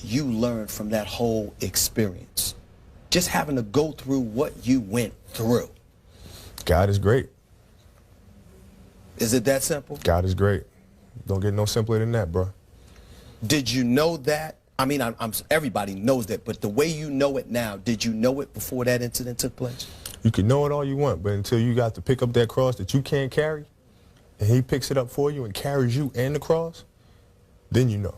you learned from that whole experience? Just having to go through what you went through. God is great. Is it that simple? God is great. Don't get no simpler than that, bro. Did you know that? I mean, everybody knows that, but the way you know it now, did you know it before that incident took place? You can know it all you want, but until you got to pick up that cross that you can't carry, and he picks it up for you and carries you and the cross, then you know.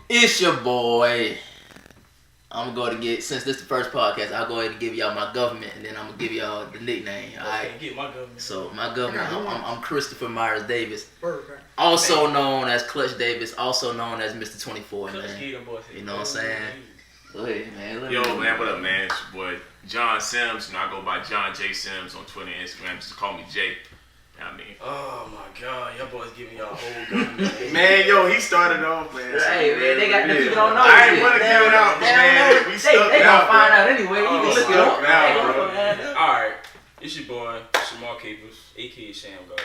It's your boy. I'm going to get, since this is the first podcast, I'll go ahead and give y'all my government, and then I'm going to give y'all the nickname. All right? Get my government. So, my government, I'm Christopher Myers Davis. Also known as Clutch Davis, also known as Mr. 24, man. You know what I'm saying? Go ahead, man. Yo, man, what up, man? It's your boy, John Sims. You know, I go by John J. Sims on Twitter and Instagram. Just call me Jay. You know what I mean? Oh my God, y'all boys giving y'all whole government. Man, yo, he started off, man. Hey, man, they got the people don't know. I ain't want to give it out, man. We stuck They now, gonna find out anyway. You can look it up. Now, bro. Alright, it's your boy, Shamar Capers, aka Sham God.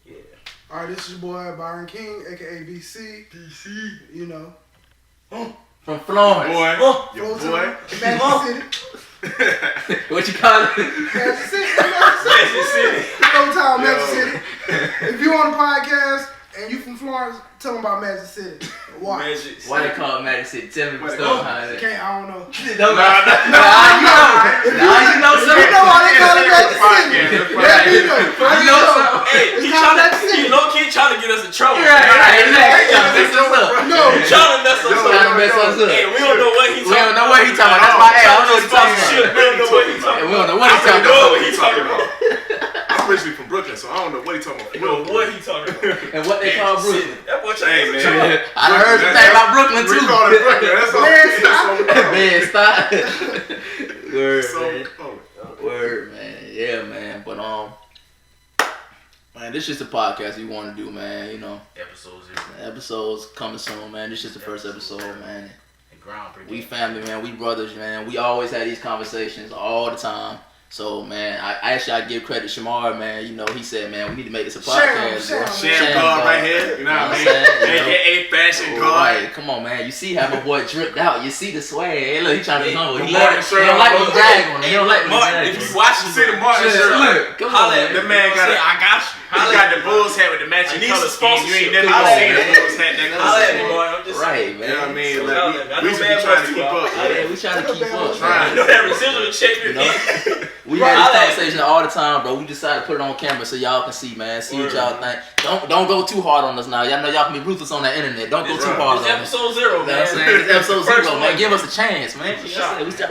Yeah. Alright, this is your boy, Byron King, aka BC. DC. You know. From Florence. Boy. Your boy. Magic City. What you call it? Magic City. Magic City. No time, Magic City. If you on the podcast and you from Florence, tell them about Magic City. Why? Why they call it Magic City? Tell me the story behind it. I don't know. You know something. You know why they call it Magic City. You know something. Hey, he low-key trying to get us in trouble. Right. No. He trying to mess us up. Hey, we don't know what he talking about. We don't know what he talking about. That's why I don't know what he talking about. We don't know what he talking about. We don't know what he I talking know about. what he talking about. I'm originally from Brooklyn, so I don't know what he talking about. We don't know what he talking about. And what they call Brooklyn. That boy trying to get us in trouble. I heard some thing about Brooklyn too. We call it Brooklyn. That's all. Man, stop. Word, So man. cold. Word, man. Yeah, man. But man, this is the podcast we want to do, man. You know, episodes coming soon, man. This is the first episode, man. We family, man. We brothers, man. We always had these conversations all the time. So, man, I give credit to Shamar, man. You know, he said, man, we need to make this a podcast. Sham God right here. You know what I mean? AKA Fashion God. Right. Come on, man. You see how my boy dripped out. You see the swag. Hey, look, he trying to be humble. He Martin don't like me drag on him. He don't like me drag. If you watch, you see the Martin shirt. Look, come on, man. The man got I got you. He got the Bulls hat with the matching color scheme. You ain't never seen the Bulls hat that color scheme. Right, man. You know what I mean? We should be trying to keep up. Yeah, we trying to keep up. I know that residual check you know? We had this conversation all the time, bro. We decided to put it on camera so y'all can see, man. See what y'all think. Don't go too hard on us now. Y'all know y'all can be ruthless on that internet. Don't go too hard on us. It's episode 0, man. It's episode 0, man. Give us a chance, man. We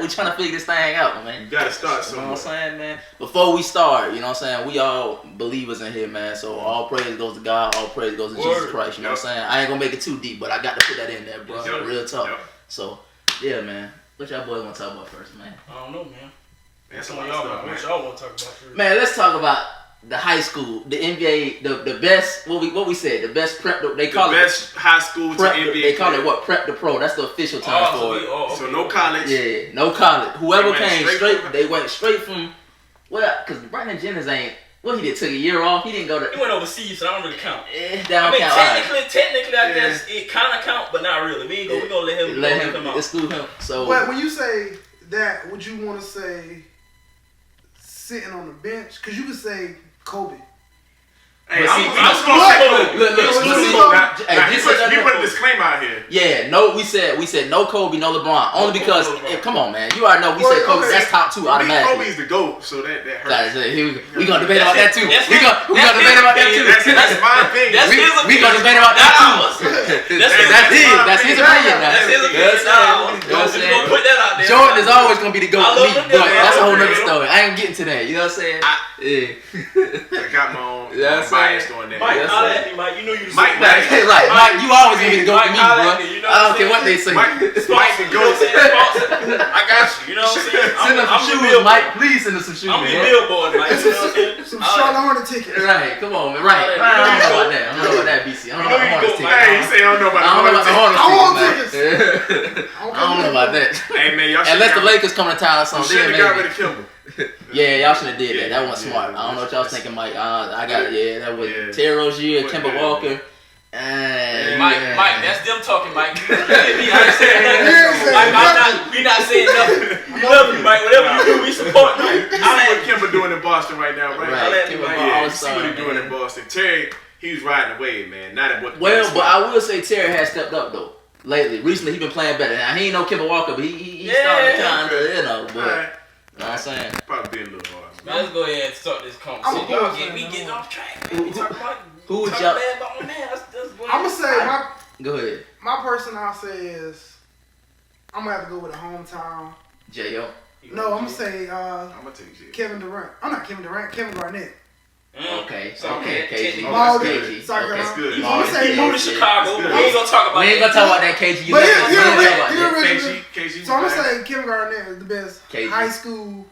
trying to figure this thing out, man. You gotta start somewhere. You know what I'm saying, man? Before we start, you know what I'm saying? We all believers in here, man. So all praise goes to God. All praise goes to Jesus Christ. You know what I'm saying? I ain't gonna make it too deep, but I got to put that in there, bro. Real talk. So, yeah, man. What y'all boys want to talk about first, man? I don't know, man. That's what y'all want to talk about first. Man, let's talk about the high school, the NBA, the best. What we said, the best prep. They call it best high school prep, to NBA. They call it what? Prep to pro. That's the official term for it. So no college. Yeah, no college. Whoever came straight, they went straight from. Well, because Brandon Jennings ain't. Well, he took a year off. He didn't go to. He went overseas, so I don't really count. Technically, I guess it kind of count, but not really. We gonna let him exclude him. So, but when you say that, would you want to say sitting on the bench? Because you could say Kobe. Hey, I'm supposed to look. You put a disclaimer out here. Yeah, no, we said no Kobe, no LeBron. Only because, come on, man, you already know we said Kobe. That's top 2 automatically. Kobe's the GOAT, so that hurts. We gonna debate about that too. We gonna debate about that too. That's my opinion. We gonna debate about that too. That's his opinion. That's his opinion. Gonna put that out there. Jordan is always gonna be the GOAT to me, but that's a whole nother story. I ain't getting to that. You know what I'm saying? I got my own bias on that. Mike, holla at me, Mike. You know you the Mike, you always gonna be the GOAT to me, bro. I don't care what they say. Mike the GOAT. I got you. You know what I'm saying? Send us some shoes, Mike. Please send us some shoes. I'm the billboard, Mike. You know what I'm saying? Some Charlotte Hornet tickets. Right, come on, man. Right. I don't know about that. BC. I don't know about the Hornets tickets. Hey, you say I don't know about the Hornets tickets. I want I don't know about that. Hey man, y'all should Unless the Lakers come to town or You something, should then have got rid maybe. of Kimba. Yeah, y'all should have did that. Yeah, That wasn't smart. I don't know what y'all was thinking, Mike. I got it. Yeah, that was Yeah. Terry Rozier, What Kemba the- Walker. And Mike, that's them talking, Mike. You ain't saying nothing. Yeah, Mike, we not saying nothing. We love you, Mike. Whatever you do, we support Mike. You see what Kimba doing in Boston right now, right? Right, Kimba Kimba Yeah, you All-Star, see what he doing man. in Boston. Terry, he was riding the wave, man. Not at what. Well, but I will say Terry has stepped up though. Lately, recently he been playing better. Now he ain't no Kemba Walker, but he started kind of, you know. But you know what I'm saying. Probably being a little hard. Man, let's go ahead and start this conversation. Y'all getting off track, man. We talking about Who was talking y'all? bad about my man. Let's go ahead. I'm gonna say Go ahead, my person. I'll say is I'm gonna have to go with a hometown. J.O. No, I'm gonna say I'm gonna take shit. Kevin Durant. I'm not Kevin Durant. Kevin Garnett. Okay, So, okay, KG. Ball Okay, good. KG. Sorry, Okay. That's good. You I'm gonna say moved to Chicago. That's We good. ain't gonna talk about We ain't that. gonna talk about that KG. You But left us. We ain't gonna talk about that. KG. So I'm gonna say Kevin Garnett is the best KG. high school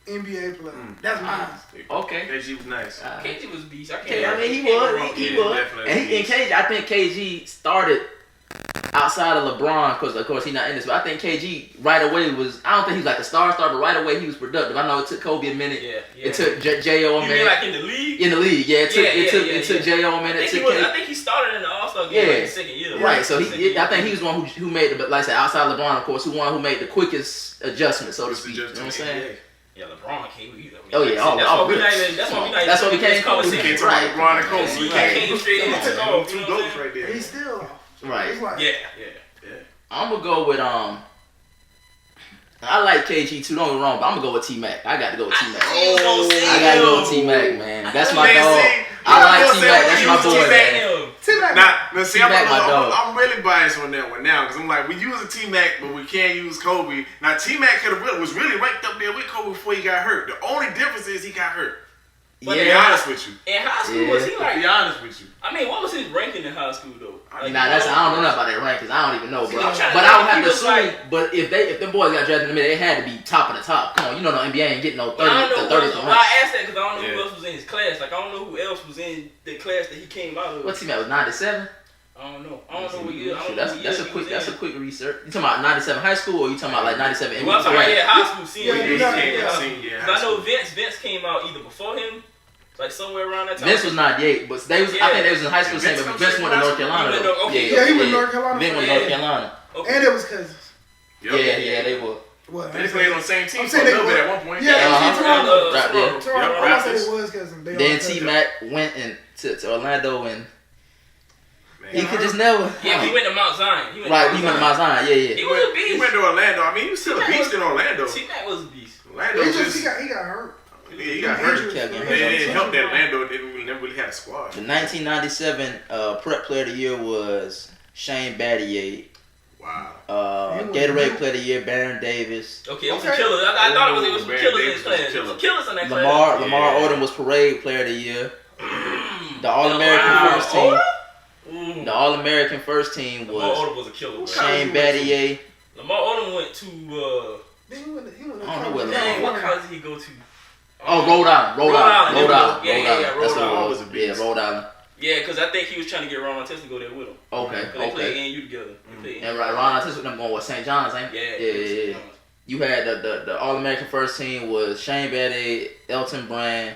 NBA player. That's mine. Okay. KG was nice. KG was beast. I Okay, can't. I mean, he can't go was. wrong. He Yeah, was. definitely. And KG, I think KG started outside of LeBron, because of course he's not in this, but I think KG right away was, I don't think he's like a star, but right away he was productive. I know it took Kobe a minute. Yeah. It took J.O. a You minute. mean like in the league? In the league, yeah. It took Yeah. J.O. a I minute. think, I think he started in the All-Star game like the second year. Right, so Second year. I think he was the one who made the, like I said, outside LeBron, of course, who made the quickest adjustment, so to speak. You know what I'm saying? Yeah, LeBron came. Oh, yeah, that's all why we not bricks. even. That's why we not. That's why we even can't this conversation. Can't talk about LeBron and Kobe. He Right. came straight in and took off. Two You know what I'm goats saying? right there. He's still off. Right. It's like, Yeah. I'm gonna go with I like KG too. Don't get me wrong, but I'm gonna go with T Mac. I got to go with T Mac. I gotta go with T Mac, man. That's my Man, dog. see, I like you T know Mac. what That's I'm my saying? boy, T-Mac. man. T-Mac. Now, see, T-Mac, my dog. I'm really biased on that one now because I'm like, we use a T-Mac, but we can't use Kobe. Now, T-Mac was really ranked up there with Kobe before he got hurt. The only difference is he got hurt. But To be Yeah. honest with you. In high school, Yeah. was he To like? be honest with you. I mean, what was his ranking in high school though? Like, Nah, that's I don't know about that rank because I don't even know, bro. I'm trying to But think I would if have he to was assume. like- But if them boys got drafted in the middle, they had to be top of the top. Come on, you know the NBA ain't getting no 30 I don't know. to 30 Why rank. I asked that because I don't know who Yeah. else was in his class. Like I don't know who else was in the class that he came out of. What team that was 97? I don't know. I don't know what year. I don't know That's what year a he quick was that's a in. quick research. You talking about 97 high school or you talking about like 97 Well, I'm talking about high school senior Yeah, year. yeah, He came yeah. out. Senior, 'Cause I know Vince came out either before him, like somewhere around that time. Vince was 98, but they was I think they was in high school the same, Vince but comes Vince in went to high North school. Carolina. He went though. to- okay. Yeah, he went to North Carolina. Vince went to Yeah. North Carolina. Okay. And it was cousins. Yep. Yeah, they were. What? They played on the same team I'm for a saying they little bit were- at one point. Yeah, Uh-huh. Toronto. Right there. Toronto. Yep, I said Raptors. it was cousins. They Then all T cousins. Mac went to Orlando and Man. he could just never. Yeah, he went to Mount Zion. He went Right, to he went to Mount Zion. Yeah, He yeah. was a He beast. went to Orlando. I mean, he was still a T-Mac beast in Orlando. T-Mac was a beast. Orlando He just, he got hurt. yeah, he got hurt. Injuries. Kept getting It hurt. didn't help that Orlando never really had a squad. The 1997 Prep Player of the Year was Shane Battier. Wow. Gatorade Player of the Year, Baron Davis. Okay, it was Okay. some killers. I thought it was some Baron killers in Davis his was a class. There was killer. some killers in that Lamar class. Yeah. Odom was Parade Player of the Year. The All American Wow. First Team. Ooh. The All American First Team Lamar was Odom was a killer, bro. Shane Battier. Lamar Odom went to Then he went to I don't know what dang, what Lamar- college did he go to? Oh, Rhode Island. Rhode Rhode Island. Island. Rhode Island. Yeah, Rhode yeah, Island. yeah, That's Rhode what it Island was. was a Yeah, beast. Rhode Island. Yeah, because I think he was trying to get Ron Artest to go there with him. Okay, 'Cause they played okay. ANU together. They played And right, Ron Artest with them going with St. John's, ain't Yeah, it? Yeah. You had the All American First Team was Shane Battier, Elton Brand,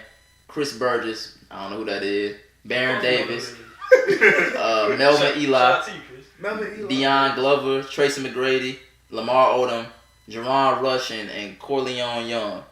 Chris Burgess. I don't know who that is. Baron Davis, Melvin Eli, Shout out to you, Chris. Melvin Eli. Deion Glover, Tracy McGrady, Lamar Odom, Jerron Rush, and Corleone Young.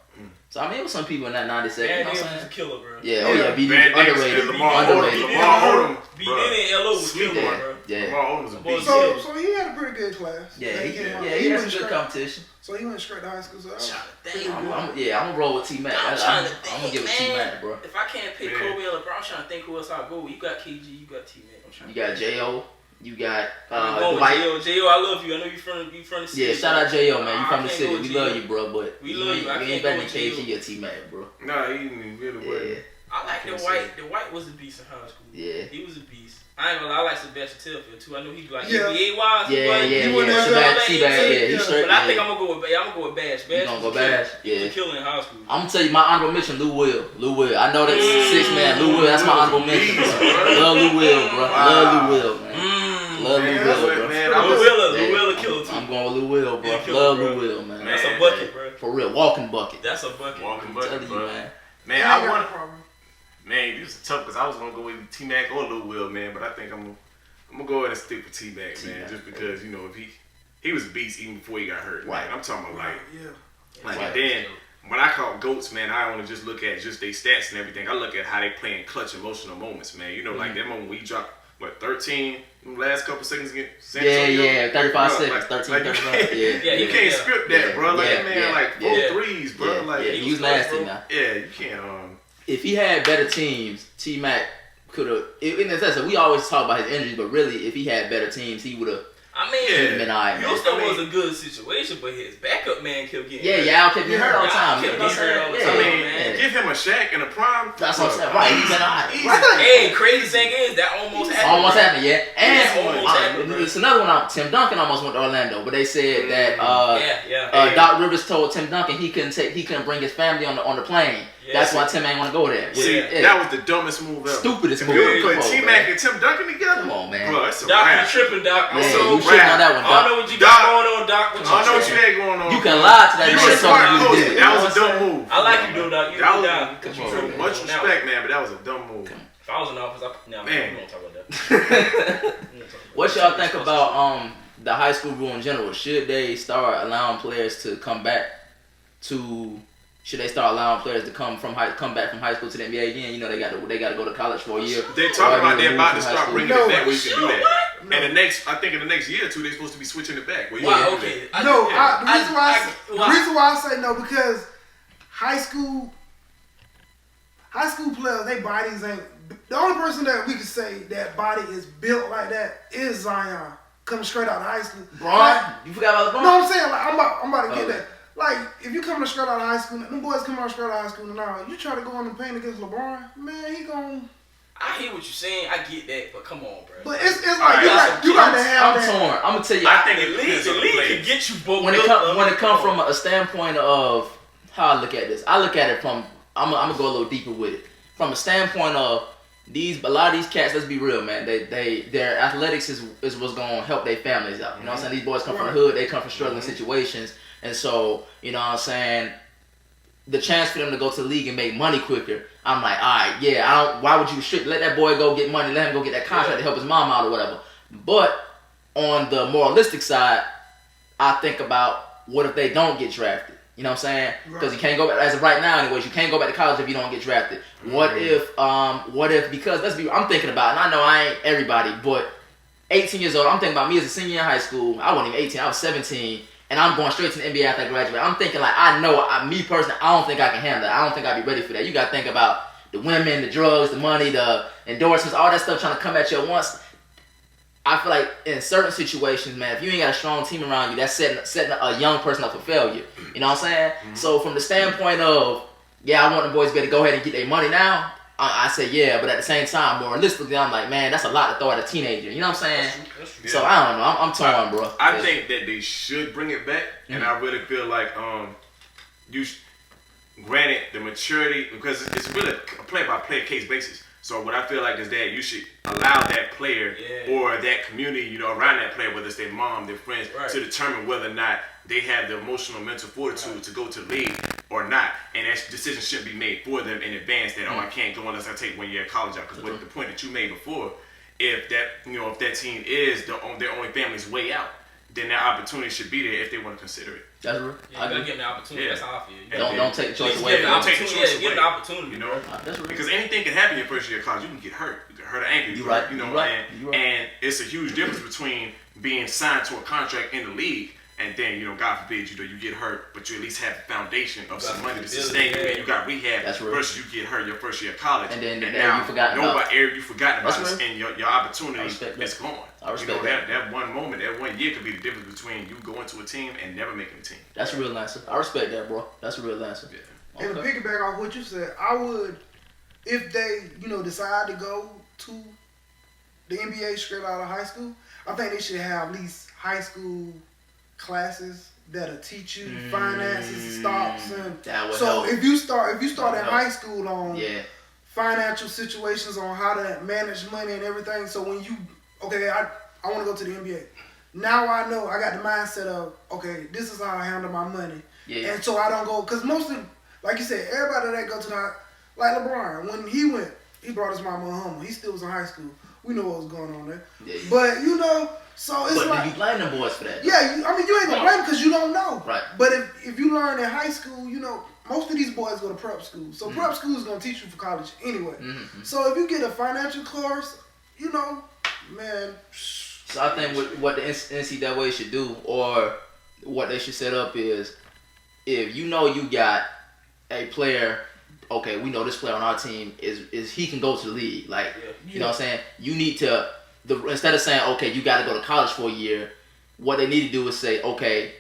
So I mean, it was some people in that 92nd. Baron You know Davis what I'm was a saying? killer, bro. Yeah, oh yeah, BD Baron Davis underrated, and Lamar Odom. underrated. Lamar Odom. B. Bruh. Denny and LO was Sweet killer, boy. bro. Yeah, Lamar Odom was a Boy, beast. So he had a pretty good class. yeah, That he came out. yeah, he had went some good straight- competition. So he went straight to high school. So that was Trying to think. I'm gonna roll with T Mac. I'm I'm trying to gonna think, give it T man. Mac, bro. If I can't pick Man. Kobe or LeBron, I'm trying to think who else I'll go with. You got KG, you got T-Mac. I'm trying You to got J.O. You got I'm going with Dwight. J.O. J.O., I love you. I know you from the city. Yeah, shout out J.O. man. You I from the can't city. go with We J.O. love you, bro. But We you love ain't, you. I you can't ain't go better than with KG J.O. or T Mac, bro. Nah, he really Yeah, wasn't. I like the Can't White. say. The White was a beast in high school. yeah. He was a beast. I ain't gonna lie, I like Sebastian Telfair too. I know he's like Yeah. NBA wise. Yeah. He wouldn't have Sebastian, done T-Mac, that. yeah, Yeah. he's straight. But I think yeah. I'm gonna go with Bash. You gonna go Bash? He was Yeah. a killer in high school. I'm gonna tell you my honorable mention, Lou Will. Lou Will. I know that's 6 man. Lou Will, that's my honorable mention, bro. Love Lou Will, bro. Love Lou Will, man. Love Lou Man, Will, bro. man, I Lou Will kill too. I'm going with Lou Will, bro. Yeah, Love bro. Lou Will, man. That's a bucket, bro. For real, walking bucket. That's a bucket. Walking I'm bucket, telling you, bro. man. Man, I I got want. a problem. Man, this is tough because I was gonna go with T-Mac or Lil Will, man, but I think I'm gonna go ahead and stick with T-Mac, man, T-Mac. just because if he was a beast even before he got hurt. Right. Man. I'm talking about like Yeah. and then when I call GOATs, man, I don't want to just look at just their stats and everything. I look at how they play in clutch emotional moments, man. Like that moment we dropped 13 last couple seconds against San Antonio. Yeah, 35 seconds, Like, 13, 35. Yeah. You can't script that, bro. Like that man, like 4 yeah. threes, bro. Yeah, Like yeah, he was nasty now. yeah, you can't. If he had better teams, T-Mac could have. In the sense that we always talk about his injuries, but really, if he had better teams, he would have. I mean, been all right, man. Houston was a good situation, but his backup man kept getting hurt. Y'all kept getting hurt all the time. Kept You know what I'm getting hurt all the saying? time, I mean, man. give him a Shaq in a prime. That's what I'm saying. Right, he's been all Easy. right. Hey, crazy thing is that almost happened. Almost happened, yeah. And almost happened, bro. it's another one. Tim Duncan almost went to Orlando, but they said that Yeah. Doc Rivers told Tim Duncan he couldn't bring his family on the plane. Yeah, That's why Tim ain't want to go there. See, Yeah. that was the dumbest move ever. Stupidest If move. you would Come put on, T-Mac man. and Tim Duncan together, Come on, man. bro, it's a Doc, wrap. you tripping, Doc. Yeah, I'm you so tripping on that one, I don't Doc. know what you Doc. got going on, Doc. What I don't know what you tripping? had going on. You can lie to that You man. should Something smart you coach. did. That was a dumb move. I like you, though, Doc. You That know, was Doc. Come You on, tripping much on that one. respect, man, but that was a dumb move. If I was in office, we Man. don't talk about that. What y'all think about the high school rule in general? Should they start allowing players to come back to? Should they start allowing players to come back from high school to the NBA again? You know, they got to go to college for a year. They talking about Or they're about to move from high start school. bringing it back where you can do that. No. And I think in the next year or two, they're supposed to be switching it back. Where you Wow, can do okay. that. The reason why I say no because high school players, they bodies ain't. The only person that we can say that body is built like that is Zion, coming straight out of high school. Braun? You forgot about LeBron? No, I'm saying like I'm about to get Okay. that. Like if you coming straight out of high school, them boys coming out straight out of high school now. You try to go in the paint against LeBron, man, he gon'. I hear what you're saying. I get that, but come on, bro. But it's like right, you got to have I'm that. torn. I'm gonna tell you. I think The it league, depends the on the league players. can get you both. when it comes from a standpoint of how I look at this, I look at it from I'm gonna go a little deeper with it. From a standpoint of a lot of these cats, let's be real, man. Their athletics is what's gonna help their families out. You know what I'm saying? These boys come from the hood, they come from struggling situations, and so you know what I'm saying. The chance for them to go to the league and make money quicker, I'm like, all right, yeah. Why would you restrict? Let that boy go get money. Let him go get that contract to help his mom out or whatever. But on the moralistic side, I think about what if they don't get drafted? You know what I'm saying? Because you can't go back, as of right now anyways, you can't go back to college if you don't get drafted. What if, because I'm thinking about, and I know I ain't everybody, but 18 years old, I'm thinking about me as a senior in high school. I wasn't even 18, I was 17, and I'm going straight to the NBA after I graduate. I'm thinking like, me personally, I don't think I can handle that. I don't think I'd be ready for that. You got to think about the women, the drugs, the money, the endorsements, all that stuff trying to come at you at once. I feel like in certain situations, man, if you ain't got a strong team around you, that's setting a young person up for failure. You know what I'm saying? Mm-hmm. So from the standpoint of, yeah, I want the boys to be able to go ahead and get their money now, I say yeah, but at the same time, more realistically, I'm like, man, that's a lot to throw at a teenager. You know what I'm saying? That's true. So I don't know. I'm torn, bro. I think that they should bring it back, and I really feel like granted the maturity, because it's really a play-by-play case basis. So what I feel like is that you should allow that player or that community, around that player, whether it's their mom, their friends, to determine whether or not they have the emotional, mental fortitude to go to the league or not. And that decision should be made for them in advance that, I can't go unless I take 1 year of college out. Because the point that you made before, if that team is their only family's way out, then that opportunity should be there if they want to consider it. That's real. Yeah, you gotta give them the opportunity. Yeah. That's how I feel. Don't take the choice Give away. them the Don't take the opportunity. choice Give them the opportunity. That's real. Because anything can happen your first year of college. You can get hurt. You can hurt an ankle. You right. And it's a huge difference between being signed to a contract in the league and then, God forbid, you get hurt, but you at least have the foundation of some money to sustain you, and you got rehab. That's real. Versus you get hurt your first year of college, And then now you forgotten you forgotten about That's this, real. and your opportunity respect that. is gone. I respect that. That one moment, that 1 year could be the difference between you going to a team and never making a team. That's a real answer. I respect that, bro. That's a real answer. Yeah. And to piggyback off what you said, I would, if they, decide to go to the NBA straight out of high school, I think they should have at least high school classes that'll teach you finances, stocks, and That would so help. if you start in high school on Yeah. financial situations on how to manage money and everything, so when you I want to go to the NBA. now I know I got the mindset of, okay, this is how I handle my money. Yeah. And so I don't go, because mostly, like you said, everybody that go to the, like LeBron, when he went, he brought his mama home. He still was in high school. We know what was going on there. Yeah. But, you know, so it's But like. do you blame them boys for that? Yeah, you ain't gonna blame because you don't know. Right. But if you learn in high school, you know, most of these boys go to prep school. So prep school is gonna teach you for college anyway. Mm-hmm. So if you get a financial course, you know, man. So I think what the NCAA should do, or what they should set up is, if you know you got a player, okay, we know this player on our team is he can go to the league. Like, you know what I'm saying? You need to, instead of saying, okay, you got to go to college for a year, what they need to do is say, okay,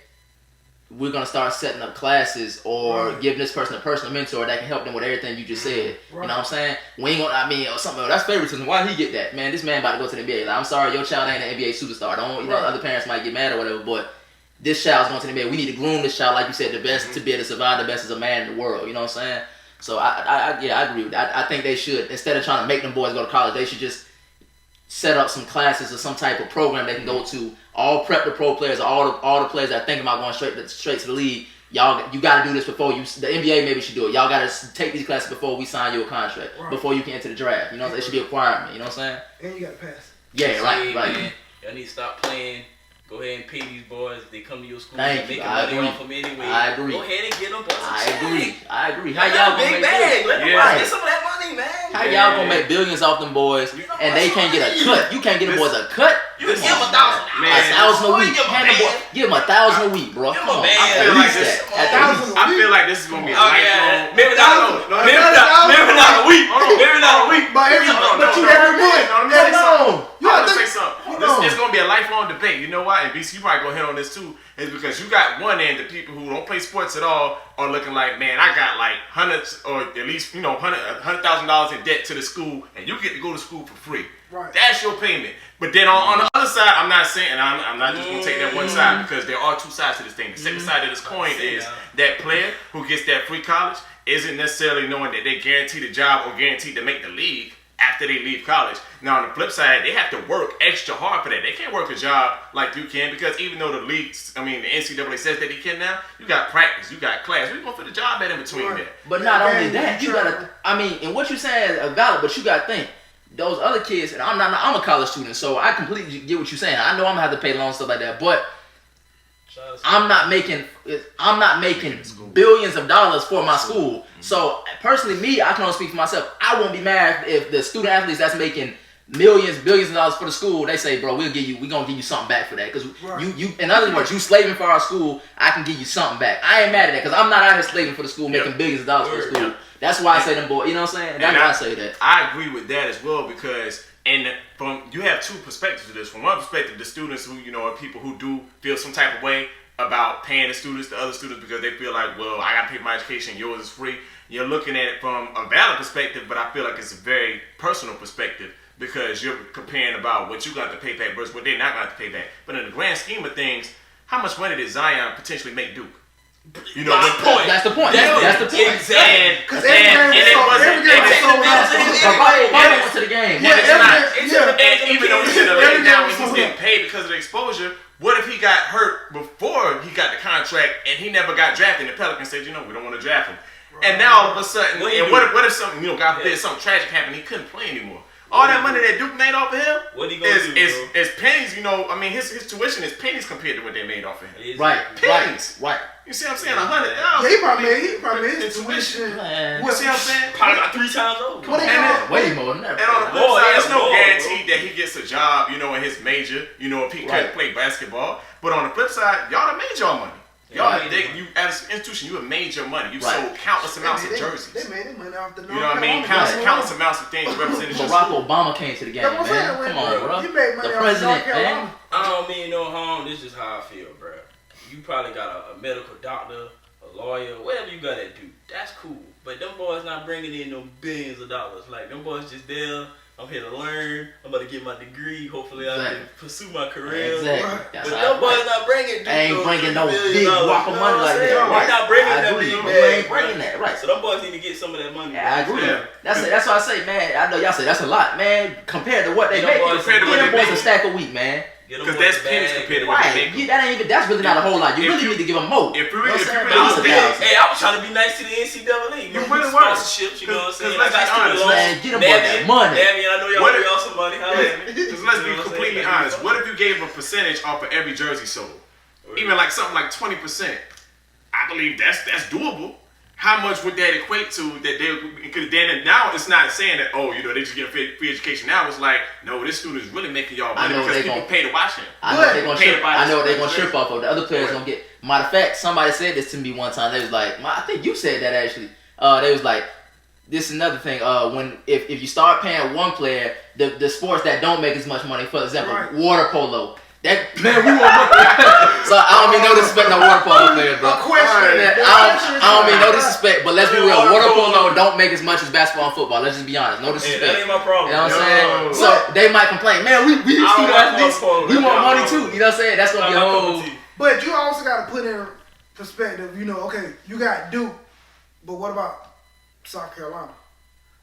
we're going to start setting up classes or giving this person a personal mentor that can help them with everything you just said. Right. You know what I'm saying? We ain't gonna, or something, that's favoritism. Why did he get that? Man, this man about to go to the NBA. Like, I'm sorry, your child ain't an NBA superstar. Don't, you know, other parents might get mad or whatever, but this child's going to the NBA. We need to groom this child, like you said, the best to be able to survive, the best as a man in the world. You know what I'm saying? So I agree with that. I think they should, instead of trying to make them boys go to college, they should just set up some classes or some type of program they can go to. All prep the pro players, all the players that think about going straight to the league. Y'all, you got to do this before you. The NBA maybe should do it. Y'all got to take these classes before we sign you a contract, before you can enter the draft. You know, it should be a requirement. You know what I'm saying? And you got to pass. Yeah, right. Man, y'all need to stop playing. Go ahead and pay these boys. They come to your school. Thank Make you. money off them anyway. I agree. Go ahead and get them. I agree. How y'all y'all gonna big make bag? Let them right. get some of that money, man. How y'all gonna make billions off them boys and they can't get a cut? You can't get them boys a cut. You can give them $1,000. $1,000 a week. Give them $1,000 a week, bro. Give Come on. them At least that. I feel like this is gonna be a lifelong. Maybe not a week. Maybe not a week. But you every month. I want to say something. It's going to be a lifelong debate. You know why? And BC, you probably going to hit on this too. Is because you got one end, the people who don't play sports at all are looking like, man, I got like hundreds or at least, you know, $100,000 in debt to the school, and you get to go to school for free. Right. That's your payment. But then on the other side, I'm not saying, and I'm not just going to take that one side, because there are two sides to this thing. The second side of this coin is that player who gets that free college isn't necessarily knowing that they're guaranteed a job or guaranteed to make the league after they leave college. Now, on the flip side, they have to work extra hard for that. They can't work a job like you can, because even though the leagues, the NCAA says that they can now, you got practice, you got class. We're going for the job at in between that. But not only that, you gotta, and what you're saying is valid, but you gotta think, those other kids, and I'm a college student, so I completely get what you're saying. I know I'm gonna have to pay loans, stuff like that, but I'm not making billions of dollars for my school. So personally, I can only speak for myself. I won't be mad if the student athletes that's making billions of dollars for the school, they say, bro, we're gonna give you something back for that. Because you, in other words, you slaving for our school, I can give you something back. I ain't mad at that, because I'm not out here slaving for the school, making billions of dollars for the school. That's why I say them boys, you know what I'm saying? That's why I say that. I agree with that as well, because you have two perspectives to this. From one perspective, the students who, you know, are people who do feel some type of way about paying the other students, because they feel like, well, I gotta pay my education, yours is free. You're looking at it from a valid perspective, but I feel like it's a very personal perspective, because you're comparing about what you got to pay back versus what they're not going to pay back. But in the grand scheme of things, how much money did Zion potentially make Duke? You know, that's the point. That's the point. Exactly. Because every game was sold out. Went to the game. And even though he's in the league now and he's getting paid because of the exposure, what if he got hurt before he got the contract and he never got drafted and the Pelicans said, you know, we don't want to draft him. And now all of a sudden, what if something, you know, God forbid, something tragic happened, he couldn't play anymore. All that money that Duke made off of him is pennies, you know. I mean, his tuition is pennies compared to what they made off of him. Right. Pennies. Right. You see what I'm saying? $100,000. Yeah, he probably made his tuition. You see what I'm saying? Probably about 3 times over. Way more than that. And on the flip side, there's no guarantee that he gets a job, you know, in his major, you know, if he can't play basketball. But on the flip side, y'all have made your money. Y'all, you as an institution, you have made your money. You sold countless amounts of jerseys. They made their money off the. You know what I mean? Countless amounts of things represented. Barack Obama came to the game, man. Come on, bro. He made money the off president, North Carolina. man. I don't mean no harm. This is how I feel, bro. You probably got a medical doctor, a lawyer, whatever you got to do. That's cool. But them boys not bringing in no billions of dollars. Like, them boys just there. I'm here to learn. I'm about to get my degree. Hopefully, I can pursue my career. Exactly. But them boys not bringing. Ain't bringing no big whack of money like that. Right. Not bringing that big bag. Ain't bringing that. Right. So them boys need to get some of that money. Yeah, I agree. That's why I say, man. I know y'all say that's a lot, man. Compared to what they make, Compared to what them they boys make. a stack a week, man. Because that's pennies compared to what they Right, make. that's really not a whole lot. You really need to give them more. If you You know really, what I'm if you saying? really $1,000. Hey, I was trying to be nice to the NCAA. You really were. Sponsorships, you know what I'm saying? Let's be honest, man, get them that money. Damn, I know y'all What owe if- y'all some money. Holla at me. Because let's be completely honest. What if you gave a percentage off of every jersey sold? Even like something like 20%. I believe that's doable. How much would that equate to that they could then now it's not saying that they just get free education. Now it's like, no, this student is really making y'all money because people pay to watch him. I know they're gonna trip. I know they're gonna Trip. trip off of. The other players gonna get. Matter of fact, somebody said this to me one time. They was like, I think you said that actually. They was like, this is another thing. When if you start paying one player, the sports that don't make as much money, for example, water polo. That man, we want so I don't mean no disrespect to water polo players, bro. A question. I don't mean no disrespect, but let's be real. Water polo don't make as much as basketball and football. Let's just be honest. No disrespect. That ain't my problem. You know what I'm saying? So they might complain, man. We student athletes. We want money too. You know what I'm saying? That's gonna be a whole. But you also got to put in perspective. Okay, you got Duke, but what about South Carolina?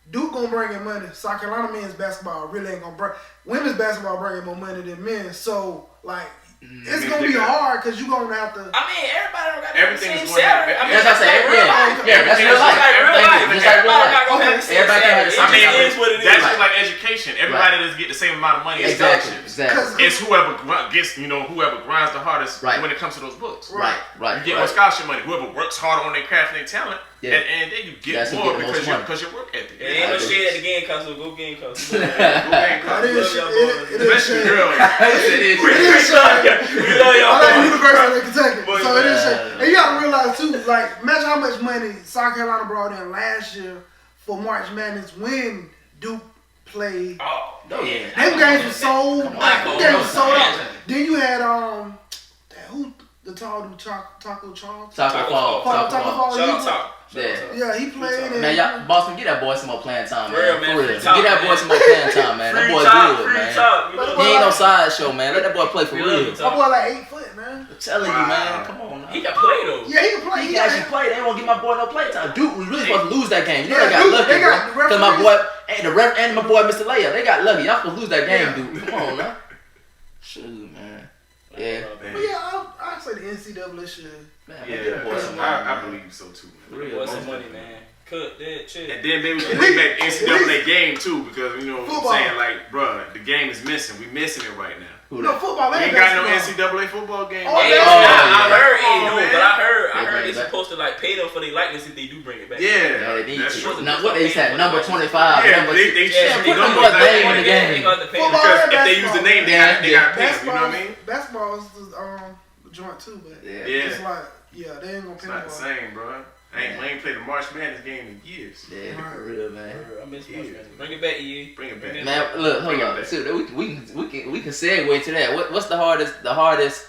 Duke gonna bring in money. South Carolina men's basketball really ain't gonna bring. Women's basketball bringing more money than men. So like, it's gonna be hard because you gonna have to. I mean, everybody don't got Everything the is same going to salary. happen. That's what I said. Yeah, that's real life. Just like real life. Everybody can have the same It salary. is what it is. That's just like education. Everybody doesn't get the same amount of money as scholarships. Exactly. It's whoever gets, whoever grinds the hardest when it comes to those books. Right. You get more scholarship money. Whoever works harder on their craft and their talent, and then you get more because your work ethic. It ain't no shade at the Gamecocks, so go Gamecocks. Go Gamecocks. Especially girls. It is shame. We love I y'all. like University of Kentucky. Boy, So it is shame. And you gotta realize too, like, imagine how much money South Carolina brought in last year for March Madness when Duke played. Oh, yeah. Them games were sold. Them games were sold out. Yeah. Then you had who the tall dude Taco Charles. Taco Fall. Taco Fall. Shout out Top. Yeah, he played. Man, y'all, Boston, get that boy some more playing time, man. Real, man. For real. Free top, Get that boy some more playing time, man. That boy good, man. He ain't no sideshow, man. Let that boy play for real. My boy like 8 foot, man. I'm telling you, man. Come on now. He can play though. Yeah, he can play. He can actually play. They ain't gonna give my boy no play time. Duke was really supposed to lose that game. You know Yeah, they got Duke, lucky, they got bro. Cause my boy and the ref and my boy Mr. Leia, they got lucky. Y'all supposed to lose that game, Duke. Come on now. Shoot, man. Yeah. But yeah, I'd say the NCAA should. Man, get the boy some money. I believe so too, man. Real some money, man. Cut that shit. And then maybe we can bring back the NCAA game too, because what Football. I'm saying, like, bruh, the game is missing. We missing it right now. No football. We Ain't ain't got no basketball. NCAA football game. Oh, right yeah. now. I heard, man. but I heard bring they it back. supposed to like pay them for their likeness if they do bring it back. Yeah, They need that's to. true. Now, what they said, number 25. Yeah, number they yeah, should put be them numbers boys back name in the game. Football Because and if they use the name, they got to pay them. You know what I mean? Basketball is the joint too, but it's like they ain't gonna It's pay not the same, bro. We ain't played the March Madness game in years. Yeah, for real, man. I miss my friends. Bring it back, EA. Bring it back. Man, look, hold on. See, we can segue to that. What's the hardest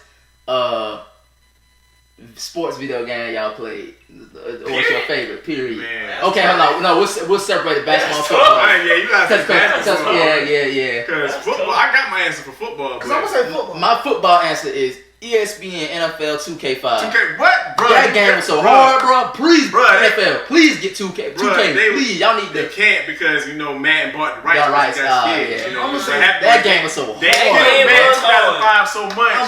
sports video game y'all played? What's your favorite? Period. Man. Okay, hold on. No, we'll separate basketball and football. Yeah, you got to say basketball. Yeah. Because football, I got my answer for football. Because I'm gonna say football. My football answer is ESPN NFL 2K5. 2K, what, bro? That game was so hard, bro. Please, Bro, NFL, please get 2K. Bro, 2K, please. Y'all need They to. can't because Madden bought the rights. Got rights, Got scared, yeah. you know, I'm so saying That game was so hard. They ain't Madden 2005 so much.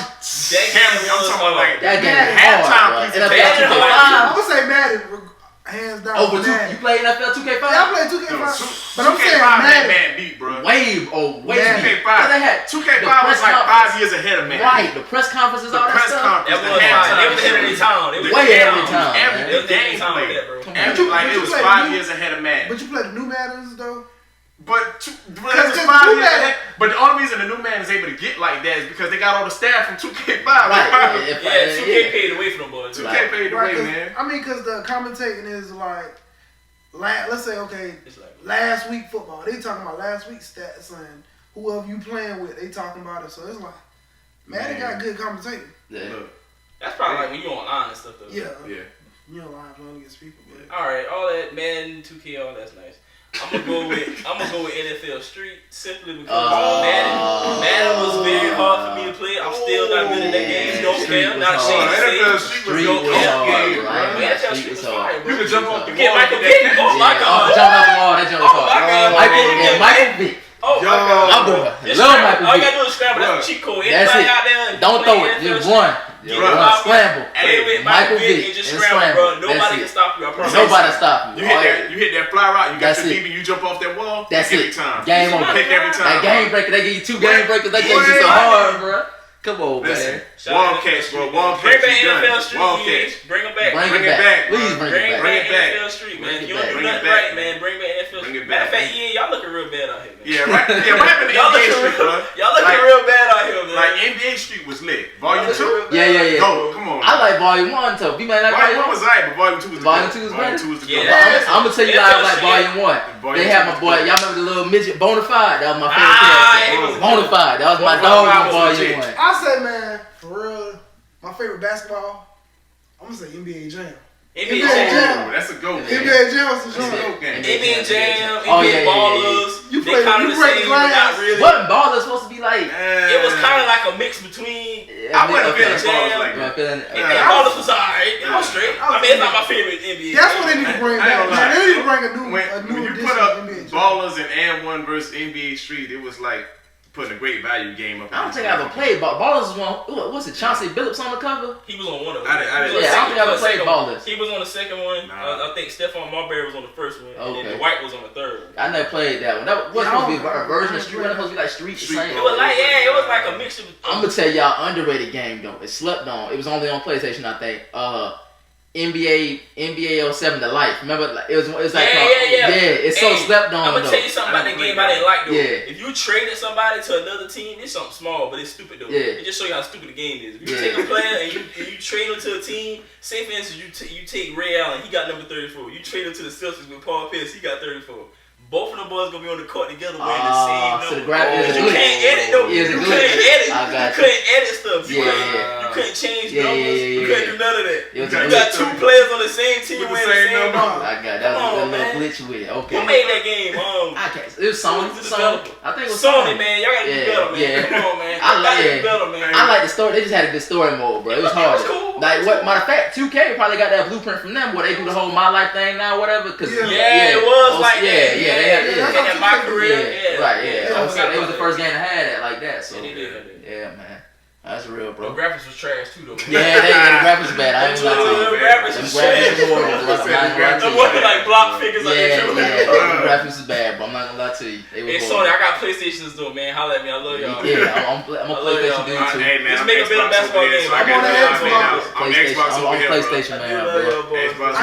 That game I'm talking about like That game was halftime hard, bro. pizza. NFL 2K5. I'm gonna say Madden, hands down. Over two, Madden. you play NFL 2K5? Yeah, I played 2K5, but I'm saying 2K5 Madden. Madden beat, bro. Way Madden. beat. 2K5. They had 2K5 the was press like conference. 5 years ahead of Madden. Right, the press conferences, The all that press stuff. conference, That the was fine. They halftime. was ahead of their time. They was Way ahead every time. Every They was ahead of game their time with played. that, bro. It was play 5 new- years ahead of Madden. But you play the new Maddens though. But Because it's the 5 new years Madden- ahead. But the only reason the new man is able to get like that is because they got all the staff from 2K5. Right. Yeah, 2K paid away from them boys. 2K paid the Right, way, 'cause- man. I mean, because the commentating is like, let's say, okay, It's like, last week football. They talking about last week's stats and whoever you playing with, they talking about it. So it's like, Madden got good commentating. Yeah. Look, that's probably like when you online and stuff though. Yeah. yeah. You know, live playing against people. But All right, all that Madden, 2K, all that's nice. I'm gonna go with NFL Street simply because Madden was very hard for me to play. I'm still not good at that game. Don't care. Not ashamed to say NFL it. Street Street was was dope hard, game, bro. bro. Man, that Street shit was was hard. fire, bro. You could jump off the Get wall. Michael and get Vick. that Oh my Yeah, god. jumping off the wall, that joint was Oh hard. my god. Michael Vick. Oh Oh, Yo. My boy. Just Love scramble. Michael All you Vick. gotta do is scramble. That's a cheat code. That's Anybody it. out there? Don't throw it. Just one. Get Bro. the Scramble. Play with Michael Michael Vick Vick and just and scramble, bro. scramble. Nobody That's can it. stop you. I promise. Nobody stop you. You hit that fly route, you got That's your it. DB, you jump off that wall. That's every it. time. Game over. Pick every time. That game breaker, they give you 2 game breakers. That game Boy. you so hard, bro. Come on, Listen, man. Wildcats, bro. Wildcats. Bring back you done. NFL Street. Wildcats. Bring them back. Bring Bring it it back. back, Please bro. bring it back. Bring it back. NFL Street, man. Bring it You don't back. do Bring it nothing back. right, man. Bring back NFL Bring Street. it Matter of back. fact, Ian, y'all looking real bad out here, man. Yeah, right. Yeah, what happened to Y'all NBA looking Street, bro? y'all looking Like- real bad out here, man. Like NBA Street was lit. Volume 2. Yeah. Go, come on. I like Volume 1 too. Be man, like Volume 1 was alright, but Volume 2 was the Volume goat. 2 was Volume better? 2 was the Yeah. goat. I'm gonna tell you guys like Volume 1. Volume They had two my was boy. good. Y'all remember the little midget Bonafide? That was my favorite Ah, character. he was Bonafide. That was my Bonafide dog in was Volume legit. 1. I say, man, for real, my favorite basketball, I'm gonna say NBA Jam. NBA NBA Jam. Jam. Ooh, that's a goat. NBA Jam was the That's a joint. goat game. NBA Jam. Oh, NBA yeah. Ballers. You They play- kind you of the break same, but glass. not really. Wasn't Baller supposed to be like? It was kind of like a mix between. I wasn't okay. feeling balls like You know, that. feeling- NBA Yeah. Ballers was alright. It was straight. I mean, it's not my favorite NBA. That's what they need to bring I ain't back. gonna Man, lie. they need to bring a new When you edition put of up NBA Jam. Ballers and 1 versus NBA Street, it was like putting a great value game up. I don't think I ever played Ballers. Was one. What's it? Chauncey Billups on the cover. He was on one of them. I didn't- He was Yeah, I on don't think I ever the played second one. Ballers. He was on the second one. Nah. I think Stephon Marbury was on the first one. And Okay. then Dwight was on the third one. I never played that one. That was Yeah, supposed to be I don't- a version of Street. Wasn't supposed to be like Street the Street same. It was like, yeah, it was like a mixture. I'm gonna tell y'all underrated game though. It slept on. It was only on PlayStation, I think. NBA 07 The Life. Remember, like, it was like Yeah. It's so Hey, slept on I'm gonna though. tell you something about that game I didn't like though. Yeah. If you traded somebody to another team, it's something small, but it's stupid though. Yeah. It just show you how stupid the game is. If you Yeah. take a player and you trade him to a team, say for instance you take Ray Allen, he got number 34. You trade him to the Celtics with Paul Pierce, he got 34. Both of them boys gonna be on the court together wearing the same number. So the graph is a you glitch. can't edit though. Yeah, it's a You glitch. couldn't edit. I You got you. couldn't edit stuff. You Yeah, couldn't- yeah. You couldn't change Yeah, numbers. yeah, You yeah, couldn't yeah. do none of that. It was You a got glitch. 2 players on the same team With the wearing the same same number. number. I got that Come was a on, little man. glitch with it. Okay. Who made that game? I can't. It was Sony. Who's the Sony. developer? I think it was Sony, man. Y'all gotta do Yeah, better, man. yeah. Come on, man. I Y'all gotta like- do better, man. I like the story. They just had a good story mode, bro. It was It hard. was cool. Like what? Matter of fact, 2K probably got that blueprint from them where they do the whole My Life thing now, whatever. Cause Yeah. It was like yeah, that. yeah, they had Yeah, yeah. that's And my career, Yeah, right, yeah. Yeah. Okay, it was the first game to have that like that. So Yeah, they did. yeah, man, that's real, The bro. graphics was trash too, though. Yeah, the graphics bad. I ain't gonna lie to you. The graphics Them was graphics trash. horrible, bro. I'm not gonna lie to Them you. wasn't like block figures on Yeah, the yeah, trailer. the graphics is bad, bro. I'm not gonna lie to you. They Hey, was Sony, horrible. I got PlayStations though, man. Holla at me. I love y'all. Yeah, I'm a I love PlayStation y'all, dude man. too. Hey man, Let's I'm make a better Xbox basketball over here, game. so I I'm got on the I'm Xbox. Xbox I'm over on here, PlayStation, bro. man, I love bro. y'all, boys. Xbox.